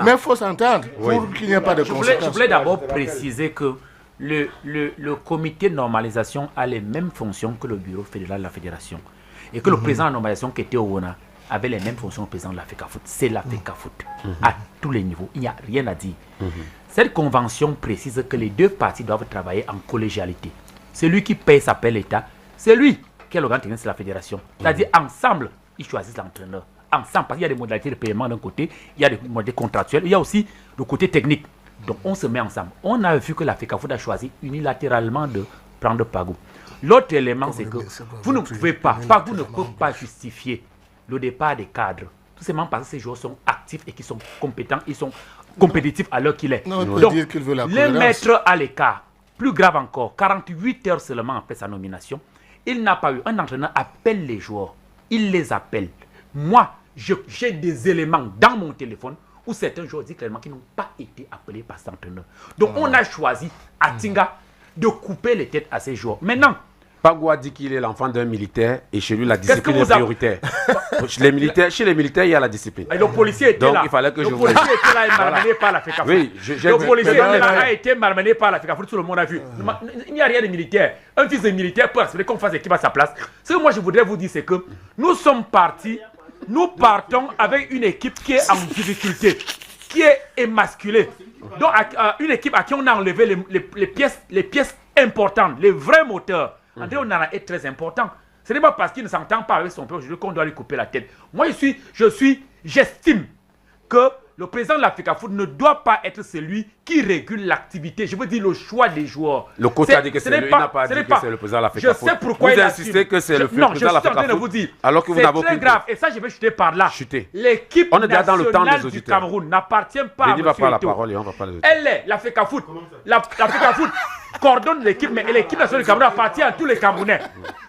Mais il faut s'entendre pour qu'il n'y ait pas de conséquences. Je voulais d'abord préciser que le comité de normalisation a les mêmes fonctions que le bureau fédéral de la fédération. Et que le président de la normalisation qui était au WONA avait les mêmes fonctions que le président de la FECAFOOT. C'est la FECAFOOT à tous les niveaux. Il n'y a rien à dire. Cette convention précise que les deux parties doivent travailler en collégialité. Celui qui paye s'appelle l'État. C'est lui qui est l'organe technique, c'est la fédération. C'est-à-dire, ensemble, ils choisissent l'entraîneur. Ensemble, parce qu'il y a des modalités de paiement d'un côté, il y a des modalités contractuelles, il y a aussi le côté technique. Donc, on se met ensemble. On a vu que la FECAFOOT a choisi unilatéralement de prendre Pagou. L'autre élément, c'est que vous ne pouvez pas, Pagou ne peut pas justifier le départ des cadres. Tout simplement parce que ces joueurs sont actifs et qu'ils sont compétents, ils sont compétitifs à l'heure qu'il est. Non, donc, dire qu'il veut la les mettre à l'écart. Plus grave encore, 48 heures seulement après sa nomination, il n'a pas eu. Un entraîneur appelle les joueurs. Il les appelle. Moi, j'ai des éléments dans mon téléphone où certains joueurs disent clairement qu'ils n'ont pas été appelés par cet entraîneur. Donc, on a choisi à Tinga de couper les têtes à ces joueurs. Maintenant, Pagou a dit qu'il est l'enfant d'un militaire et chez lui la discipline est prioritaire. Chez les militaires, il y a la discipline. Et le policier était donc, là. Il fallait que le policier était là et malmené par la FECAFOOT. Oui, le policier était là, a été malmené par la FECAFOOT, tout le monde a vu. Il n'y a rien de militaire. Un fils de militaire peut accepter qu'on fasse l'équipe à sa place. Ce que moi je voudrais vous dire, c'est que nous sommes partis, nous partons avec une équipe qui est en difficulté, qui est émasculée. Donc une équipe à qui on a enlevé les pièces importantes, les vrais moteurs. André Onana est très important. Ce n'est pas parce qu'il ne s'entend pas avec son peuple aujourd'hui qu'on doit lui couper la tête. Moi, j'estime que le président de la FECAFOOT ne doit pas être celui qui régule l'activité. Je veux dire le choix des joueurs. Le coach a dit que c'est lui, il n'a pas dit que c'est le président de la FECAFOOT. Je sais pourquoi vous insistez que c'est le président de la FECAFOOT. Non, je suis en train de vous dire. Alors que vous n'avez aucune. C'est très grave. Et ça, je vais chuter par là. L'équipe nationale du Cameroun n'appartient pas à M. Eto'o. Elle est la FECAFOOT. La FECAFOOT coordonne l'équipe, mais l'équipe nationale du Cameroun appartient à tous les Camerounais.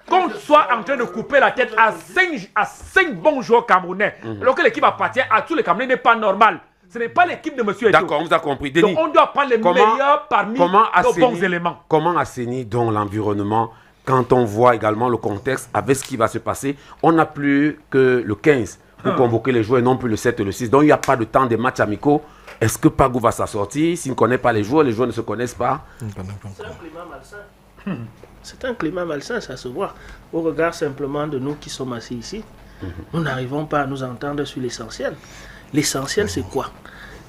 Qu'on soit en train de couper la tête à 5 bons joueurs camerounais, alors que l'équipe appartient à tous les Camerounais, n'est pas normal. Ce n'est pas l'équipe de M. Eto'o. D'accord, on vous a compris. Denis, donc on doit prendre les meilleurs parmi nos bons éléments. Comment assainir donc l'environnement quand on voit également le contexte avec ce qui va se passer? On n'a plus que le 15 pour convoquer les joueurs, non plus le 7 et le 6. Donc il n'y a pas de temps des matchs amicaux. Est-ce que Pagou va s'en sortir? S'il ne connaît pas les joueurs ne se connaissent pas. C'est un climat malsain. C'est un climat malsain, ça se voit. Au regard simplement de nous qui sommes assis ici, nous n'arrivons pas à nous entendre sur l'essentiel. L'essentiel, c'est quoi?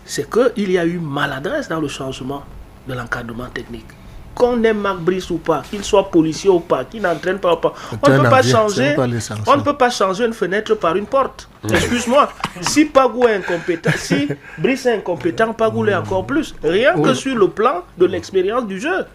C'est qu'il y a eu maladresse dans le changement de l'encadrement technique. Qu'on aime Marc Brice ou pas, qu'il soit policier ou pas, qu'il n'entraîne pas ou pas, on ne peut pas changer. On ne peut pas changer une fenêtre par une porte. Excuse-moi. Si Pagou est incompétent, si Brice est incompétent, Pagou l'est encore plus. Rien que sur le plan de l'expérience du jeu.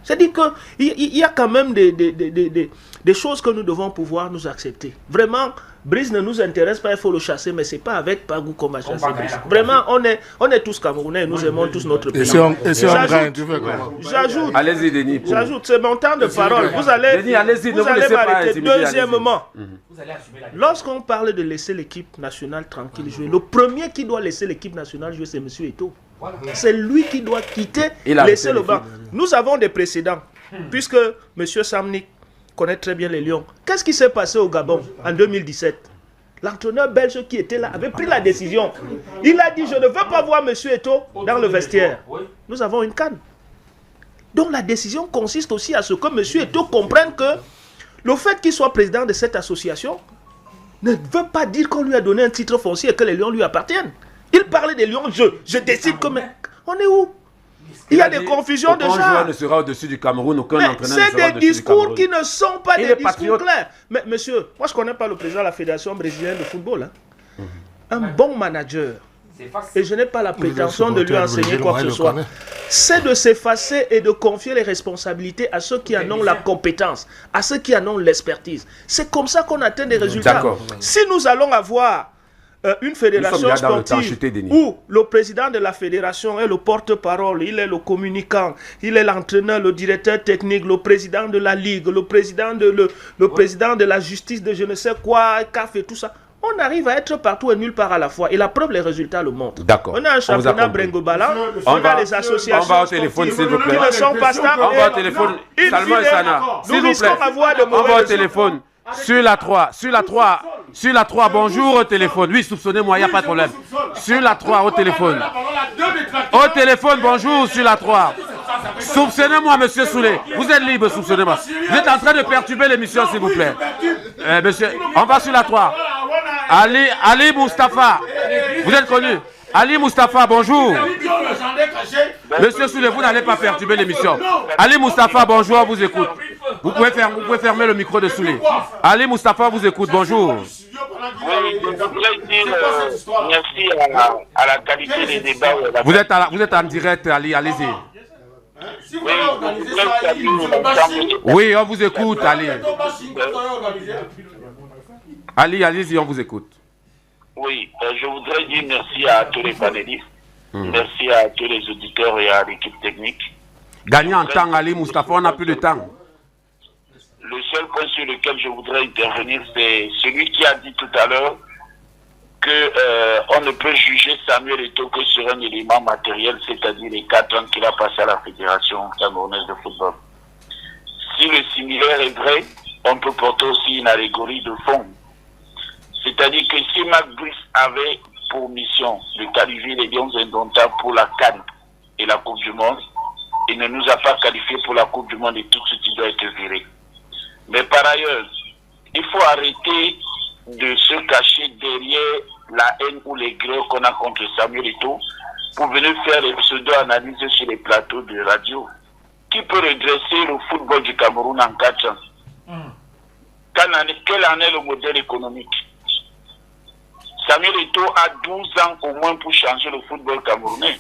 C'est-à-dire qu'il y a quand même des choses que nous devons pouvoir nous accepter. Vraiment, Brice ne nous intéresse pas, il faut le chasser, mais ce n'est pas avec Pagou qu'on va chasser Brice. Vraiment, on est tous Camerounais, nous aimons tous notre pays. J'ajoute, allez-y, Denis. J'ajoute, c'est mon temps de parole. Vous allez m'arrêter. Deuxièmement, lorsqu'on parle de laisser l'équipe nationale tranquille jouer, le premier qui doit laisser l'équipe nationale jouer, c'est M. Eto'o. C'est lui qui doit quitter, laisser le banc. Nous avons des précédents. puisque M. Samnik connaît très bien les Lions. Qu'est-ce qui s'est passé au Gabon en 2017? L'entraîneur belge qui était là avait pris la décision. Il a dit, je ne veux pas voir M. Eto'o dans le vestiaire. Nous avons une CAN. Donc la décision consiste aussi à ce que M. Eto'o comprenne que le fait qu'il soit président de cette association ne veut pas dire qu'on lui a donné un titre foncier et que les Lions lui appartiennent. Il parlait des Lions, je décide que... On est où? Il y a des confusions de genre. Aucun joueur ne genre. sera au-dessus du Cameroun, aucun entraîneur ne sera C'est au-dessus des du discours Cameroun. qui ne sont pas Il des est discours patriote. clairs. Mais monsieur, moi je ne connais pas le président de la Fédération brésilienne de football. Hein. Un bon manager, et je n'ai pas la prétention de lui enseigner quoi que ce soit, c'est de s'effacer et de confier les responsabilités à ceux qui en ont la compétence, à ceux qui en ont l'expertise. C'est comme ça qu'on atteint des résultats. D'accord. Si nous allons avoir une fédération là dans le temps, sportive chuté, Denis. où le président de la fédération est le porte-parole, il est le communicant, il est l'entraîneur, le directeur technique, le président de la ligue, le président de la justice de je ne sais quoi, CAF et tout ça. On arrive à être partout et nulle part à la fois. Et la preuve, les résultats le montrent. D'accord. On a un championnat Bringo-Bala, on a les associations On va au téléphone, s'il vous plaît. qui ne sont pas stables. On va au téléphone. Salman et Sana, s'il vous plaît. On va au téléphone. Sur la 3, sur la 3, sur la 3, bonjour au téléphone. Oui, soupçonnez-moi, il n'y a pas de problème. Sur la 3, au téléphone. Au téléphone, bonjour, sur la 3. Soupçonnez-moi, monsieur Soulé. Vous êtes libre, soupçonnez-moi. Vous êtes en train de perturber l'émission, s'il vous plaît. Monsieur, on va sur la 3. Ali Moustapha, vous êtes connu. Ali Moustapha, bonjour. Monsieur Soulé, vous n'allez pas perturber l'émission. Ali Moustapha, bonjour, on vous écoute. Vous pouvez fermer le micro de Soulé. Ali Moustapha vous écoute, bonjour. Oui, je voudrais dire merci à la qualité des débats. Vous êtes en direct, Ali, allez-y. Oui, on vous écoute, Ali. Ali, allez-y, on vous écoute. Oui, je voudrais dire merci à tous les panélistes, merci à tous les auditeurs et à l'équipe technique. Gagner en temps, Ali Moustapha, on n'a plus de temps. Le seul point sur lequel je voudrais intervenir, c'est celui qui a dit tout à l'heure qu'on ne peut juger Samuel Eto'o que sur un élément matériel, c'est-à-dire les 4 ans qu'il a passé à la Fédération camerounaise de football. Si le similaire est vrai, on peut porter aussi une allégorie de fond. C'est-à-dire que si Marc Brice avait pour mission de qualifier les Lions indomptables pour la CAN et la Coupe du Monde, il ne nous a pas qualifiés pour la Coupe du Monde et tout ce qui doit être viré. Mais par ailleurs, il faut arrêter de se cacher derrière la haine ou les grèves qu'on a contre Samuel Eto'o pour venir faire des pseudo-analyses sur les plateaux de radio. Qui peut redresser le football du Cameroun en 4 ans? Quel en est le modèle économique? Samuel Eto'o a 12 ans au moins pour changer le football camerounais.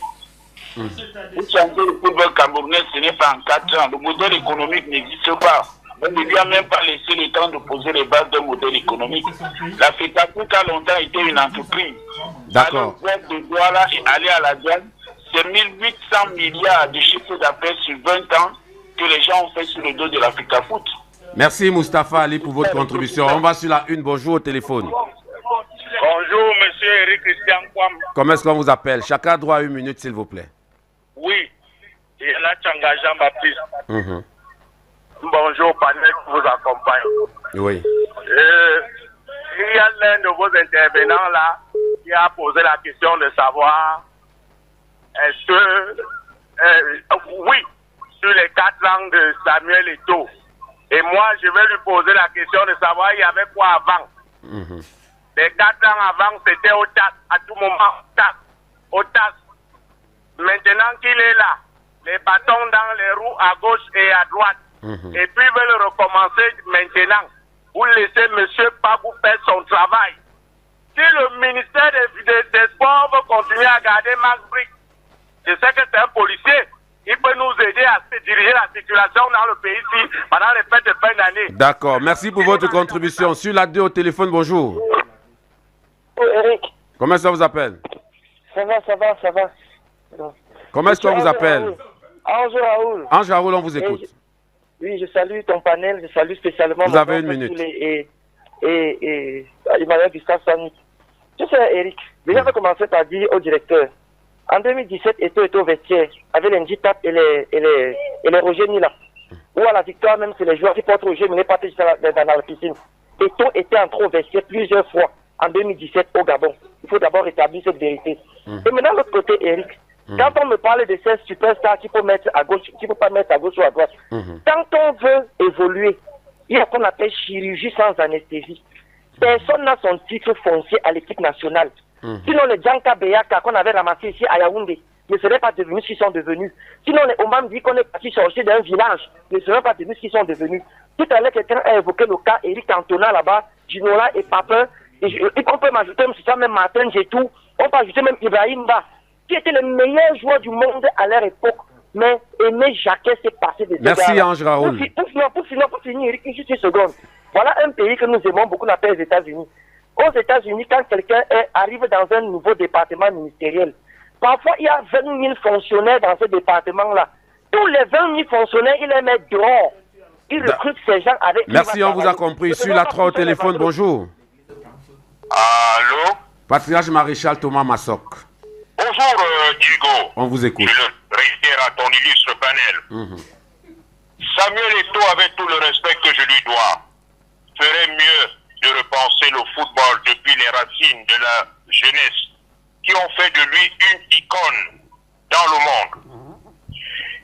Pour changer le football camerounais, ce n'est pas en 4 ans. Le modèle économique n'existe pas. On ne lui a même pas laissé le temps de poser les bases d'un modèle économique. La FECAFOOT a longtemps été une entreprise. D'accord. De Douala et aller à la Diane, c'est 1800 milliards de chiffre d'affaires sur 20 ans que les gens ont fait sur le dos de la FECAFOOT. Merci Moustapha Ali pour votre contribution. On va sur la 1, bonjour au téléphone. Bonjour, monsieur Eric Christian Kwam. Comment est-ce qu'on vous appelle? Chacun a droit à 1 minute, s'il vous plaît. Oui, il y en a Tchanga Jean-Baptiste. Bonjour, panel qui vous accompagne. Oui. Il y a l'un de vos intervenants là qui a posé la question de savoir est-ce que, oui, sur les 4 ans de Samuel Eto'o. Et moi, je vais lui poser la question de savoir il y avait quoi avant. Les 4 ans avant, c'était au TAS, à tout moment, au TAS. Maintenant qu'il est là, les bâtons dans les roues à gauche et à droite. Et puis ils veulent recommencer maintenant. Vous laissez monsieur Pabou faire son travail. Si le ministère des Sports veut continuer à garder Marc Brice, je sais que c'est un policier, il peut nous aider à diriger la circulation dans le pays ici pendant les fêtes de fin d'année. D'accord, merci pour votre contribution. Sur la 2 au téléphone, bonjour. Oh, Eric. Comment ça vous appelle? Ça va. Comment est-ce qu'on vous appelle? Ange Raoul. Ange Raoul, on vous écoute. Oui, je salue ton panel, je salue spécialement... Vous avez 1 minute. Et Emmanuel Gustave Sani. Tu sais, Eric, déjà, je vais commencer par dire au directeur, en 2017, Eto'o était au vestiaire, avec les Njitap et les Roger Nila. ou à la victoire même, c'est les joueurs qui portent au jeu, mais n'est pas dans la piscine. Eto'o était entré au vestiaire plusieurs fois en 2017 au Gabon. Il faut d'abord établir cette vérité. Et maintenant, de l'autre côté, Eric, quand on me parle de ces superstars qu'il faut mettre à gauche, qu'il ne faut pas mettre à gauche ou à droite, quand on veut évoluer, il y a ce qu'on appelle chirurgie sans anesthésie. Personne n'a son titre foncier à l'équipe nationale. Sinon, les Djanka Beyaka qu'on avait ramassés ici à Yaoundé ne seraient pas devenus ce qu'ils sont devenus. Sinon, les Omamdi qu'on est parti chercher d'un village ne seraient pas devenus ce qu'ils sont devenus. Tout à l'heure, quelqu'un a évoqué le cas Eric Cantona là-bas, Ginola et Papin. On peut m'ajouter même, ça, même Martin Jetou. On peut ajouter même Ibrahim Ba, qui était le meilleur joueur du monde à leur époque. Mais Aimé Jacquet s'est passé de Merci Ange Raoul. Pour finir, Eric, juste une seconde. Voilà un pays que nous aimons beaucoup, on appelle les États-Unis. Aux États-Unis, quand quelqu'un arrive dans un nouveau département ministériel, parfois il y a 20 000 fonctionnaires dans ce département-là. Tous les 20 000 fonctionnaires, il les met dehors. Il recrute ces gens avec... Merci, on vous a compris. Sur la 3 au téléphone, bonjour. Allô? Patriarche Maréchal Thomas Massok. Bonjour, Diego. On vous écoute. Je le réitère à ton illustre panel. Samuel Eto'o, avec tout le respect que je lui dois, ferait mieux de repenser le football depuis les racines de la jeunesse qui ont fait de lui une icône dans le monde.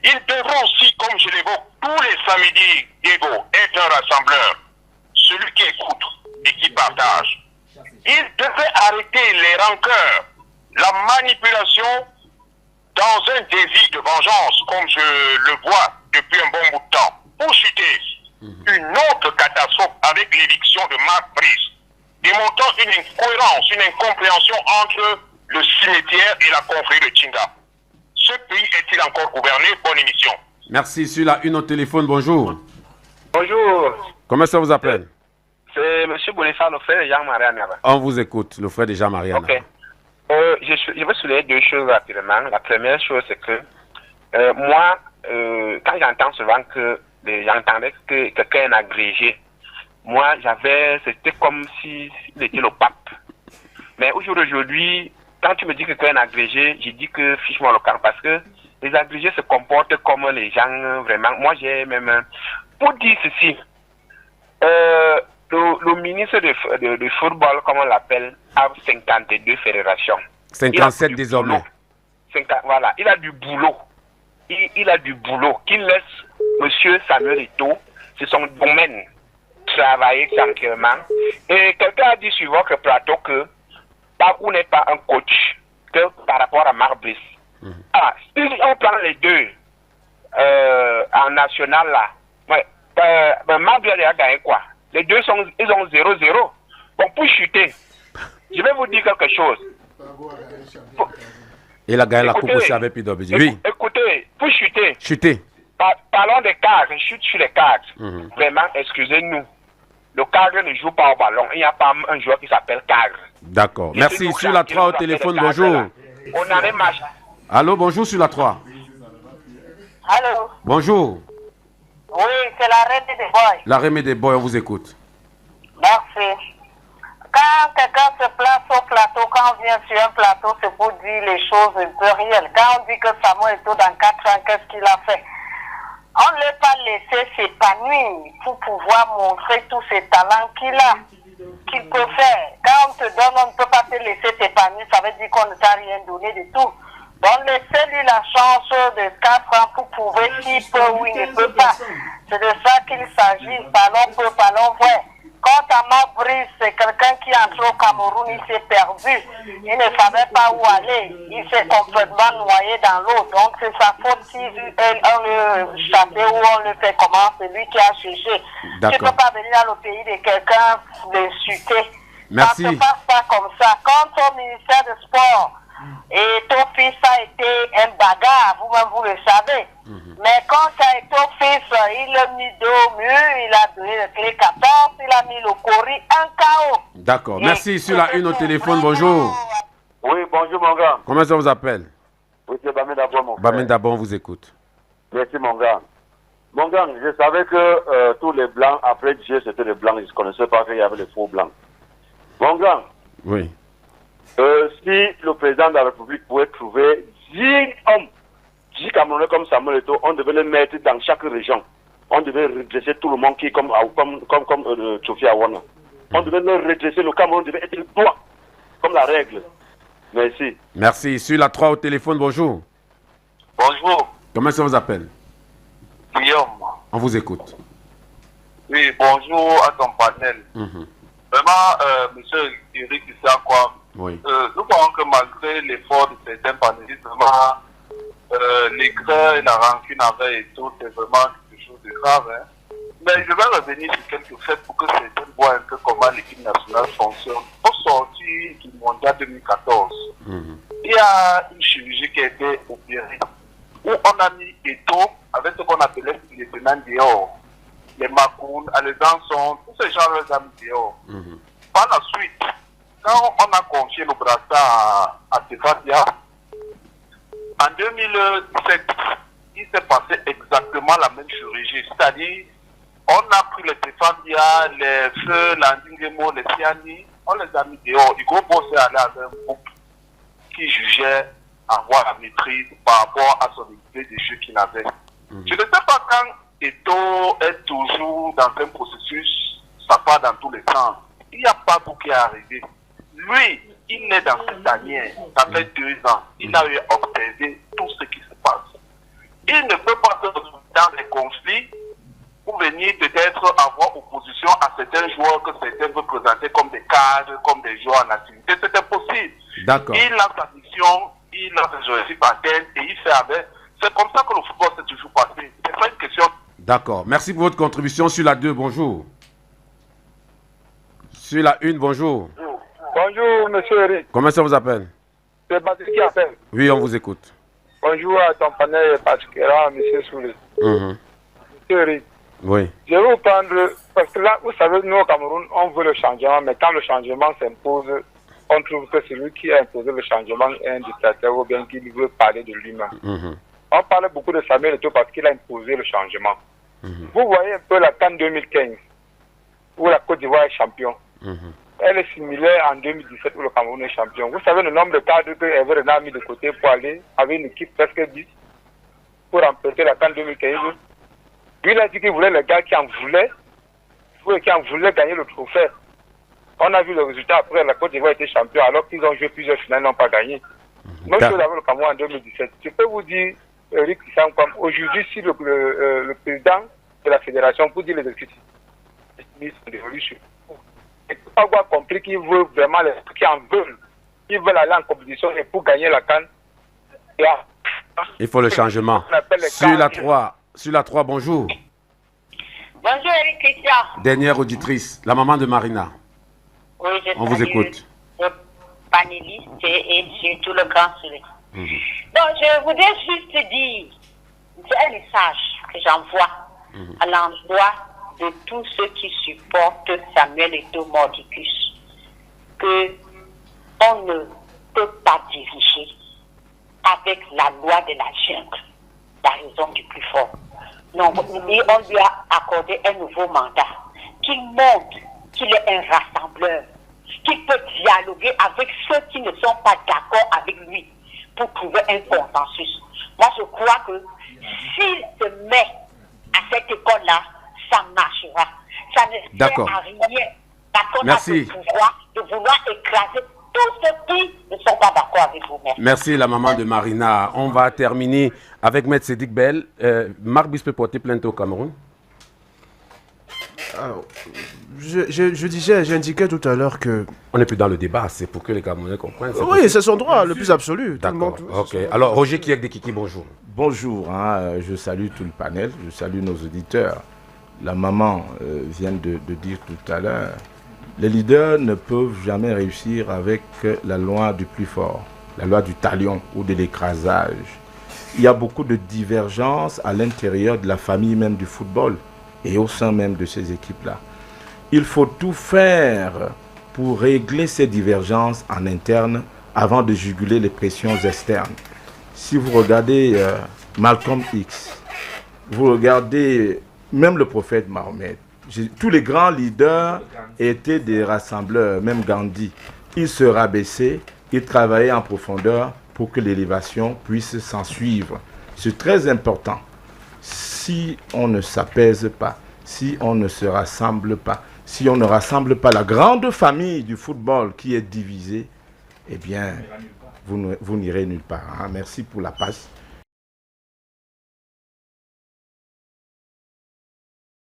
Il devrait aussi, comme je l'évoque tous les samedis, Diego, être un rassembleur, celui qui écoute et qui partage. Il devrait arrêter les rancœurs, la manipulation dans un désir de vengeance, comme je le vois depuis un bon bout de temps, pour chuter une autre catastrophe avec l'éviction de Marc Brice, démontrant une incohérence, une incompréhension entre le cimetière et la confrérie de Chinga. Ce pays est-il encore gouverné? Bonne émission. Merci. Sur la 1 au téléphone, bonjour. Bonjour. Comment ça vous appelle? C'est M. Boniface, le frère de Jean-Marie Aniaba. On vous écoute, le frère de Jean-Marie Aniaba. Ok. Je veux souligner deux choses rapidement. La première chose, c'est que moi, quand j'entends souvent que j'entendais que quelqu'un est agrégé, moi, c'était comme s'il était le pape. Mais aujourd'hui, quand tu me dis que quelqu'un est agrégé, je dis que fiche-moi le camp, parce que les agrégés se comportent comme les gens vraiment. Moi, j'ai même... Pour dire ceci, le ministre de football, comme on l'appelle, a 52 fédérations. 57 désormais. Voilà, il a du boulot. Il a du boulot. Qu'il laisse M. Samuel Eto'o, c'est son domaine, travailler tranquillement. Et quelqu'un a dit sur votre plateau que Bakou n'est pas un coach que par rapport à Marc Brice. Si on prend les deux en national là, Marc Brice a gagné quoi? Les deux ils ont 0-0. Bon, pour chuter, je vais vous dire quelque chose. Il a gagné la coupe aussi avec Pidobidi. Oui. Écoutez, pour chuter. Chuter. Parlons des cadres, chute sur les cadres. Vraiment, excusez-nous. Le cadre ne joue pas au ballon. Il n'y a pas un joueur qui s'appelle cadre. D'accord. Merci. Sur la 3 au téléphone, bonjour. On a même match. Allô, bonjour sur la 3. Allô. Bonjour. Oui, c'est la reine des boys. La reine des boys, on vous écoute. Merci. Quand quelqu'un se place au plateau, quand on vient sur un plateau, c'est pour dire les choses un peu réelles. Quand on dit que Samuel Eto'o dans 4 ans, qu'est-ce qu'il a fait? On ne l'a pas laissé s'épanouir pour pouvoir montrer tous ses talents qu'il a, qu'il peut faire. Quand on te donne, on ne peut pas te laisser t'épanouir, ça veut dire qu'on ne t'a rien donné du tout. Donc laissez-lui la chance de 4 ans pour prouver s'il peut ou il ne peut pas. C'est de ça qu'il s'agit, parlons peu, parlons vrai. Quant à Marc Brice, c'est quelqu'un qui est entré au Cameroun, il s'est perdu. Il ne savait pas où aller. Il s'est complètement noyé dans l'eau. Donc c'est sa faute si on le chasse ou on le fait comment, c'est lui qui a cherché. Tu ne peux pas venir dans le pays de quelqu'un d'insulter. Merci. Ça ne se passe pas comme ça. Quant au ministère du Sport, et ton fils a été un bagarre, vous-même vous le savez. Mais quand ça a été ton fils, il a mis dos au mur, il a donné le clé 14, il a mis le cori en chaos. D'accord. Merci. Sur la 1 au téléphone, bonjour. Oui, bonjour mon gars. Comment ça vous appelle? Oui, c'est Bamin Dabo, mon frère. Bamin Dabo, on vous écoute. Merci mon gars. Mon gars, je savais que tous les blancs, après Dieu, c'était les blancs, ils ne connaissaient pas qu'il y avait les faux blancs. Mon gars. Oui. Si le président de la République pouvait trouver 10 hommes, 10 Camerounais comme Samuel Eto'o, on devait les mettre dans chaque région. On devait redresser tout le monde qui est comme Tchofi Awana. On devait le redresser, le Cameroun devait être droit, comme la règle. Merci. Merci. Sur la 3 au téléphone, bonjour. Bonjour. Comment ça vous appelle? Guillaume. On vous écoute. Oui, bonjour à ton panel. Vraiment, monsieur Eric Issakwa, oui. Nous voyons que malgré l'effort de certains panélistes, vraiment, l'écran et la rancune avec et tout, c'est vraiment quelque chose de grave. Hein. Mais je vais revenir sur quelques faits pour que certains voient un peu comment l'équipe nationale fonctionne. Au sortir du mondial 2014, il y a une chirurgie qui a été opérée où on a mis Eto avec ce qu'on appelait les tenants dehors, les Macounes, les Anson, tous ces gens les amis dehors. Par la suite, quand on a confié le brassard à Tefadia, en 2017, il s'est passé exactement la même chirurgie. C'est-à-dire, on a pris les Tefadia, les Feux, l'Andingemo, les Siani, on les a mis dehors. Hugo Boss est allé avec un groupe qui jugeait avoir la maîtrise par rapport à son idée des jeux qu'il avait. Je ne sais pas quand Eto est toujours dans un processus, ça part dans tous les sens. Il n'y a pas beaucoup qui est arrivé. Lui, il est dans cette année, ça fait 2 ans. Il a eu observé tout ce qui se passe. Il ne peut pas se retrouver dans des conflits pour venir peut-être avoir opposition à certains joueurs que certains veulent présenter comme des cadres, comme des joueurs en activité. C'est impossible. D'accord. Il a sa mission, il a ses objectifs à terre et il fait avec. C'est comme ça que le football s'est toujours passé. C'est pas une question. D'accord. Merci pour votre contribution. Sur la 2, bonjour. Sur la 1, bonjour. Bonjour, monsieur Eric. Comment ça vous appelle? C'est Patrick qui appelle. Oui, on vous écoute. Bonjour à ton panel particulièrement, monsieur Soulé. Monsieur Eric. Oui. Je vais vous prendre, parce que là, vous savez, nous au Cameroun, on veut le changement, mais quand le changement s'impose, on trouve que celui qui a imposé le changement est un dictateur ou bien qu'il veut parler de lui-même. On parle beaucoup de Samuel Eto'o parce qu'il a imposé le changement. Vous voyez un peu la CAN 2015, où la Côte d'Ivoire est champion. Elle est similaire en 2017 où le Cameroun est champion. Vous savez le nombre de cadres que Hervé Renard a mis de côté pour aller avec une équipe presque 10 pour remporter la CAN 2015. Lui, il a dit qu'il voulait les gars qui en voulaient gagner le trophée. On a vu le résultat après, la Côte d'Ivoire était champion alors qu'ils ont joué plusieurs finales, n'ont pas gagné. Même chose avec le Cameroun en 2017. Je peux vous dire, Eric, aujourd'hui, si le président de la fédération, pour dire les exécutifs, et tout avoir compris qu'ils veulent vraiment les qui en veulent. Ils veulent aller en compétition et pour gagner la CAN. Il faut le changement. Sur la 3, bonjour. Bonjour Eric Christian. Dernière auditrice, la maman de Marina. Oui, on vous écoute. Le panéliste et surtout le grand soleil. Donc je voudrais juste dire, c'est un message que j'envoie à l'endroit de tous ceux qui supportent Samuel Eto'o Mordicus, que on ne peut pas diriger avec la loi de la jungle, la raison du plus fort. Non, on lui a accordé un nouveau mandat, qu'il montre qu'il est un rassembleur, qu'il peut dialoguer avec ceux qui ne sont pas d'accord avec lui pour trouver un consensus. Moi, je crois que s'il se met à cette école-là, ça marchera. Ça ne sert à rien. Parce qu'on a le pouvoir de vouloir écraser tous ceux qui ne sont pas d'accord avec vous. Merci la maman de Marina. On va terminer avec Maître Sédic Bell. Marc Bis peut porter plainte au Cameroun? Alors, j'indiquais tout à l'heure que... On n'est plus dans le débat, c'est pour que les Camerounais comprennent. Oui, c'est son droit le plus absolu. D'accord, ok. Alors, Roger Kiek de Kiki, bonjour. Bonjour, je salue tout le panel, je salue nos auditeurs. La maman vient de dire tout à l'heure, les leaders ne peuvent jamais réussir avec la loi du plus fort, la loi du talion ou de l'écrasage. Il y a beaucoup de divergences à l'intérieur de la famille même du football et au sein même de ces équipes-là. Il faut tout faire pour régler ces divergences en interne avant de juguler les pressions externes. Si vous regardez Malcolm X, vous regardez même le prophète Mahomet, tous les grands leaders étaient des rassembleurs, même Gandhi. Ils se rabaissaient, ils travaillaient en profondeur pour que l'élévation puisse s'en suivre. C'est très important. si on ne s'apaise pas, si on ne se rassemble pas, si on ne rassemble pas la grande famille du football qui est divisée, eh bien, vous n'irez nulle part. Hein. Merci pour la passe.